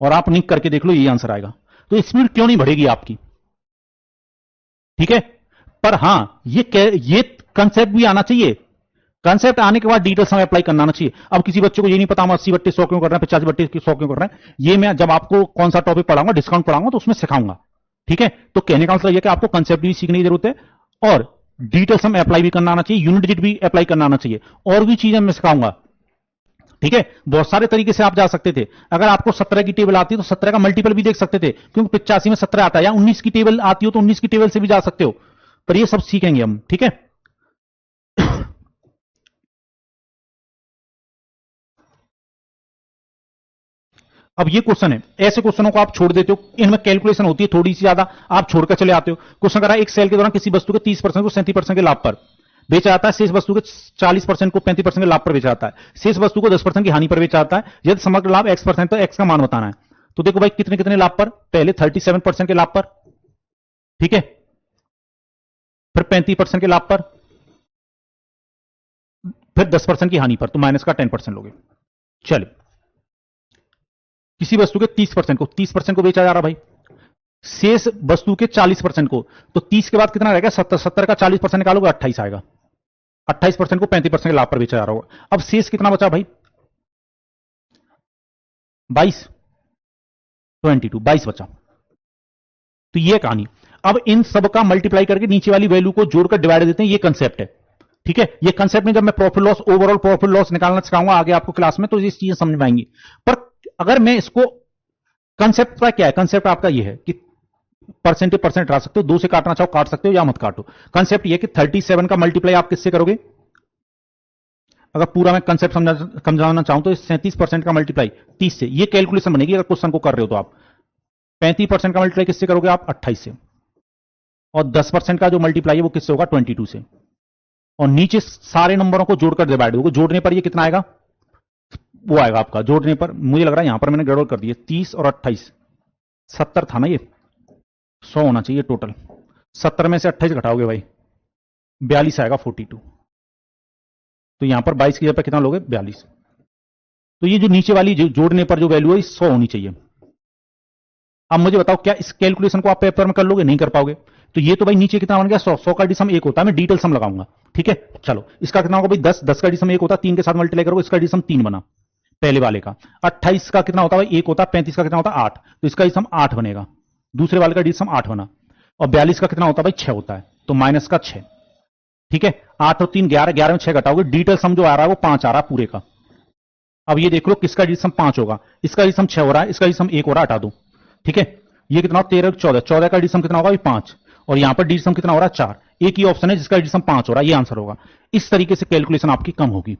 और आप निक करके देख लो, ये आंसर आएगा। तो स्पीड क्यों नहीं बढ़ेगी आपकी? ठीक है, पर हां ये कंसेप्ट भी आना चाहिए। कंसेप्ट आने के बाद डिटेल सम अप्लाई करना आना चाहिए। अब किसी बच्चे को ये नहीं पता हम 80/100 क्यों कर रहे हैं, 85/100 क्यों कर रहे हैं, ये मैं जब आपको कौन सा टॉपिक पढ़ाऊंगा, डिस्काउंट पढ़ाऊंगा, तो उसमें सिखाऊंगा। ठीक है, तो कहने का मतलब यह कि आपको कंसेप्ट भी सीखने की जरूरत है, और डिटेल सम अप्लाई भी करना आना चाहिए, यूनिट डिजिट भी अप्लाई करना आना चाहिए, और भी चीजें मैं सिखाऊंगा। ठीक है, बहुत सारे तरीके से आप जा सकते थे। अगर आपको 17 की टेबल आती है तो 17 का मल्टीपल भी देख सकते थे, क्योंकि 85 में 17 आता है, या 19 की टेबल आती हो तो 19 की टेबल से भी जा सकते हो। पर ये सब सीखेंगे हम। ठीक है, अब ये क्वेश्चन है, ऐसे क्वेश्चनों को आप छोड़ देते हो, इनमें कैलकुलेशन होती है थोड़ी सी ज्यादा, आप छोड़कर चले आते हो। क्वेश्चन करा, एक सेल के दौरान किसी वस्तु के 30% को 37% के लाभ पर बेचा जाता है, शेष वस्तु के 40% को 35% के लाभ पर बेचा जाता है, शेष वस्तु को 10% की हानि पर बेचा जाता है, यदि समग्र लाभ x%, तो x का मान बताना है। तो देखो भाई कितने कितने लाभ पर? पहले 37% के लाभ पर, ठीक है, फिर 35% के लाभ पर, फिर 10% की हानि पर, तो माइनस का 10% लोगे। चलिए, किसी वस्तु के 30% को बेचा जा रहा भाई, शेष वस्तु के 40% को, तो 30 के बाद कितना रहेगा? 70। 70 का 40% निकालोगे 28 आएगा। 28% को 35% के लाभ पर बेचा जा रहा होगा। अब शेष कितना बचा भाई? 22, 22 बचा। तो ये कहानी। अब इन सब का मल्टीप्लाई करके नीचे वाली वैल्यू को जोड़कर डिवाइड देते हैं, ये कंसेप्ट है। ठीक है, ये कंसेप्ट में जब मैं profit loss, overall profit loss निकालना सिखाऊंगा आगे आपको क्लास में, तो ये चीजें समझ में आएंगी। पर अगर मैं इसको, कंसेप्ट का क्या है? कंसेप्ट आपका ये है कि परसेंट हटा सकते हो, 2 से काटना चाहो काट सकते हो या मत काटो। कंसेप्ट ये कि 37 का मल्टीप्लाई आप किससे करोगे? अगर पूरा मैं कंसेप्ट समझाना चाहूं तो 37% का मल्टीप्लाई 30 से, ये कैलकुलेशन बनेगी अगर क्वेश्चन को कर रहे हो तो आप 35% का मल्टीप्लाई किससे करोगे आप 28 से, और 10% का जो मल्टीप्लाई है वो किससे होगा 22 से, और नीचे सारे नंबरों को जोड़कर डिवाइड होगा, जोड़ने पर ये कितना आएगा, वो आएगा आपका जोड़ने पर, मुझे लग रहा है यहां पर मैंने गड़बड़ कर दी है, 30 और 28 70 था ना, ये 100 होना चाहिए टोटल, 70 में से 28 घटाओगे भाई 42 आएगा 42, तो यहां पर 22 की जगह पर कितना लोगे 42, तो ये जो नीचे वाली जो जोड़ने पर जो वैल्यू है 100 होनी चाहिए। अब मुझे बताओ क्या इस कैलकुलेशन को आप पेपर में कर लोगे, नहीं कर पाओगे, तो ये तो भाई नीचे कितना बन गया 100, 100 का डिसम 1 होता है, मैं डिटेल सम लगाऊंगा, ठीक है। चलो इसका कितना होगा भाई 10, 10 का डिसम 1 होता है, 3 के साथ मल्टीप्लाई करोगे, इसका डिसम 3 बना पहले वाले का। 28 का कितना होता है भाई 1 होता है, 35 का कितना होता है 8, तो इसका डिसम 8 बनेगा, दूसरे वाले का डिसम 8 बना, और 42 का कितना होता है भाई 6 होता है, तो माइनस का 6, ठीक है। 8 और 3 11, 11 में 6 घटाओगे, डिटेल सम जो आ रहा है वो 5 आ रहा है पूरे का। अब ये देख लो किसका डिसम 5 होगा, इसका डिसम 6 हो रहा है, इसका डिसम 1 हो रहा है, हटा दो, ठीक है। ये कितना 13 14, 14 का डिसम कितना होगा 5, और यहां पर डिसम कितना हो रहा है 4, एक ही ऑप्शन है जिसका डिसम 5 हो रहा है, ये आंसर होगा। इस तरीके से कैलकुलेशन आपकी कम होगी,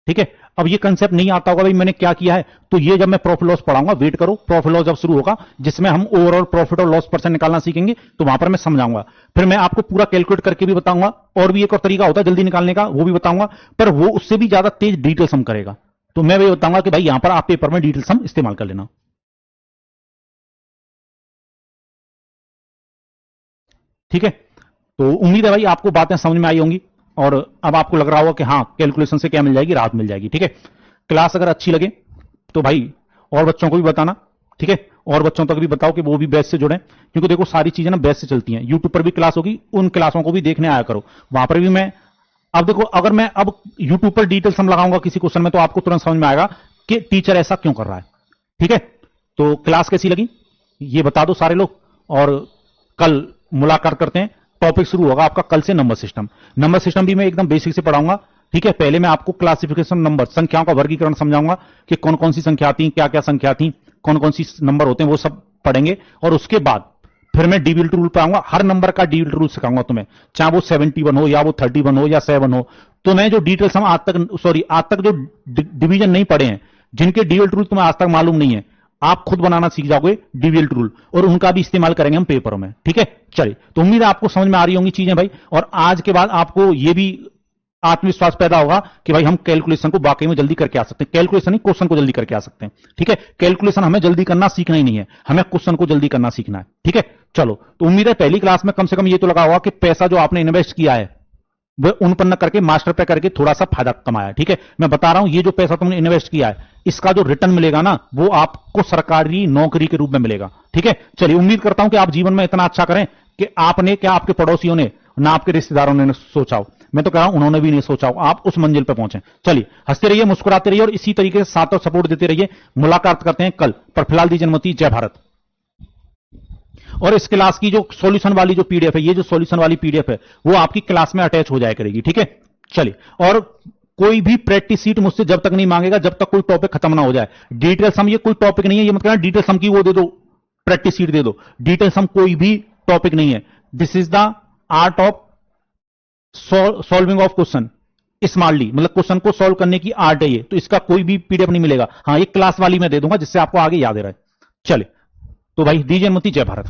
ठीक है। अब ये कंसेप्ट नहीं आता होगा भाई मैंने क्या किया है, तो ये जब मैं प्रॉफिट लॉस पढ़ाऊंगा, वेट करो, प्रॉफिट लॉस जब शुरू होगा जिसमें हम ओवरऑल प्रॉफिट और लॉस परसेंट निकालना सीखेंगे, तो वहां पर मैं समझाऊंगा, फिर मैं आपको पूरा कैलकुलेट करके भी बताऊंगा, और भी एक और तरीका होता है जल्दी निकालने का, वो भी बताऊंगा, पर वो उससे भी ज्यादा तेज डिटेल सम करेगा, तो मैं भी बताऊंगा कि भाई यहां पर आप पेपर में डिटेल सम इस्तेमाल कर लेना, ठीक है। तो उम्मीद है भाई आपको बातें समझ में आई होंगी, और अब आपको लग रहा होगा कि हाँ कैलकुलेशन से क्या मिल जाएगी, राहत मिल जाएगी, ठीक है। क्लास अगर अच्छी लगे तो भाई और बच्चों को भी बताना, ठीक है, और बच्चों तक भी बताओ कि वो भी बैच से जुड़े, क्योंकि देखो सारी चीजें ना बैच से चलती हैं, यूट्यूब पर भी क्लास होगी, उन क्लासों को भी देखने आया करो, वहां पर भी मैं, अब देखो अगर मैं अब यूट्यूब पर डिटेल सम लगाऊंगा किसी क्वेश्चन में, तो आपको तुरंत समझ में आएगा कि टीचर ऐसा क्यों कर रहा है, ठीक है। तो क्लास कैसी लगी ये बता दो सारे लोग, और कल मुलाकात करते हैं, टॉपिक शुरू होगा आपका कल से नंबर सिस्टम, नंबर सिस्टम भी मैं एकदम बेसिक से पढ़ाऊंगा, ठीक है। पहले मैं आपको क्लासिफिकेशन नंबर, संख्याओं का वर्गीकरण समझाऊंगा कि कौन कौन सी संख्या थी, क्या क्या संख्या थी, कौन कौन सी नंबर होते हैं, वो सब पढ़ेंगे, और उसके बाद फिर मैं डिविजन रूल पे आऊंगा, हर नंबर का डिविजन रूल सिखाऊंगा तुम्हें, चाहे वो 71 हो या वो 31 हो या 7 हो, तो मैं जो डिटेल्स हम आज तक जो डिवीजन नहीं पढ़े हैं, जिनके डिविजन रूल तुम्हें आज तक मालूम नहीं है, आप खुद बनाना सीख जाओगे डिविजन रूल, और उनका भी इस्तेमाल करेंगे हम पेपरों में, ठीक है। चलिए, तो उम्मीद है आपको समझ में आ रही होंगी चीजें भाई, और आज के बाद आपको ये भी आत्मविश्वास पैदा होगा कि भाई हम कैलकुलेशन को वाकई में जल्दी करके आ सकते हैं, कैलकुलेशन नहीं क्वेश्चन को जल्दी करके आ सकते हैं, ठीक है। कैलकुलेशन हमें जल्दी करना सीखना ही नहीं है, हमें क्वेश्चन को जल्दी करना सीखना है, ठीक है। चलो, तो उम्मीद है पहली क्लास में कम से कम ये तो लगा होगा कि पैसा जो आपने इन्वेस्ट किया है वह उनपन्न करके मास्टर पे करके थोड़ा सा फायदा कमाया, ठीक है। मैं बता रहा हूं ये जो पैसा तुमने इन्वेस्ट किया है इसका जो रिटर्न मिलेगा ना वो आपको सरकारी नौकरी के रूप में मिलेगा, ठीक है। चलिए, उम्मीद करता हूं कि आप जीवन में इतना अच्छा करें कि आपने क्या आपके पड़ोसियों ने ना आपके रिश्तेदारों ने सोचा हो, मैं तो कह रहा हूं उन्होंने भी नहीं सोचा हो, आप उस मंजिल पर पहुंचे। चलिए, हंसते रहिए, मुस्कुराते रहिए, और इसी तरीके से साथ और सपोर्ट देते रहिए। मुलाकात करते हैं कल, पर फिलहाल दीजिए अनुमति, जय भारत। और इस क्लास की जो सॉल्यूशन वाली जो पीडीएफ है, ये जो सॉल्यूशन वाली पीडीएफ है वो आपकी क्लास में अटैच हो जाया करेगी, ठीक है। चलिए, और कोई भी प्रैक्टिस सीट मुझसे जब तक नहीं मांगेगा जब तक कोई टॉपिक खत्म ना हो जाए। डिटेल सम ये कोई टॉपिक नहीं है, ये मत कहना डिटेल सम की वो दे दो, प्रैक्टिस सीट दे दो, डिटेल सम कोई भी टॉपिक नहीं है। This is the art of solving of question smartly, मतलब क्वेश्चन को सॉल्व करने की आर्ट है ये, तो इसका कोई भी पीडीएफ नहीं मिलेगा। हाँ, ये क्लास वाली मैं दे दूंगा जिससे आपको आगे याद रहे। चलिए, तो भाई दीजिए अनुमति, जय भारत।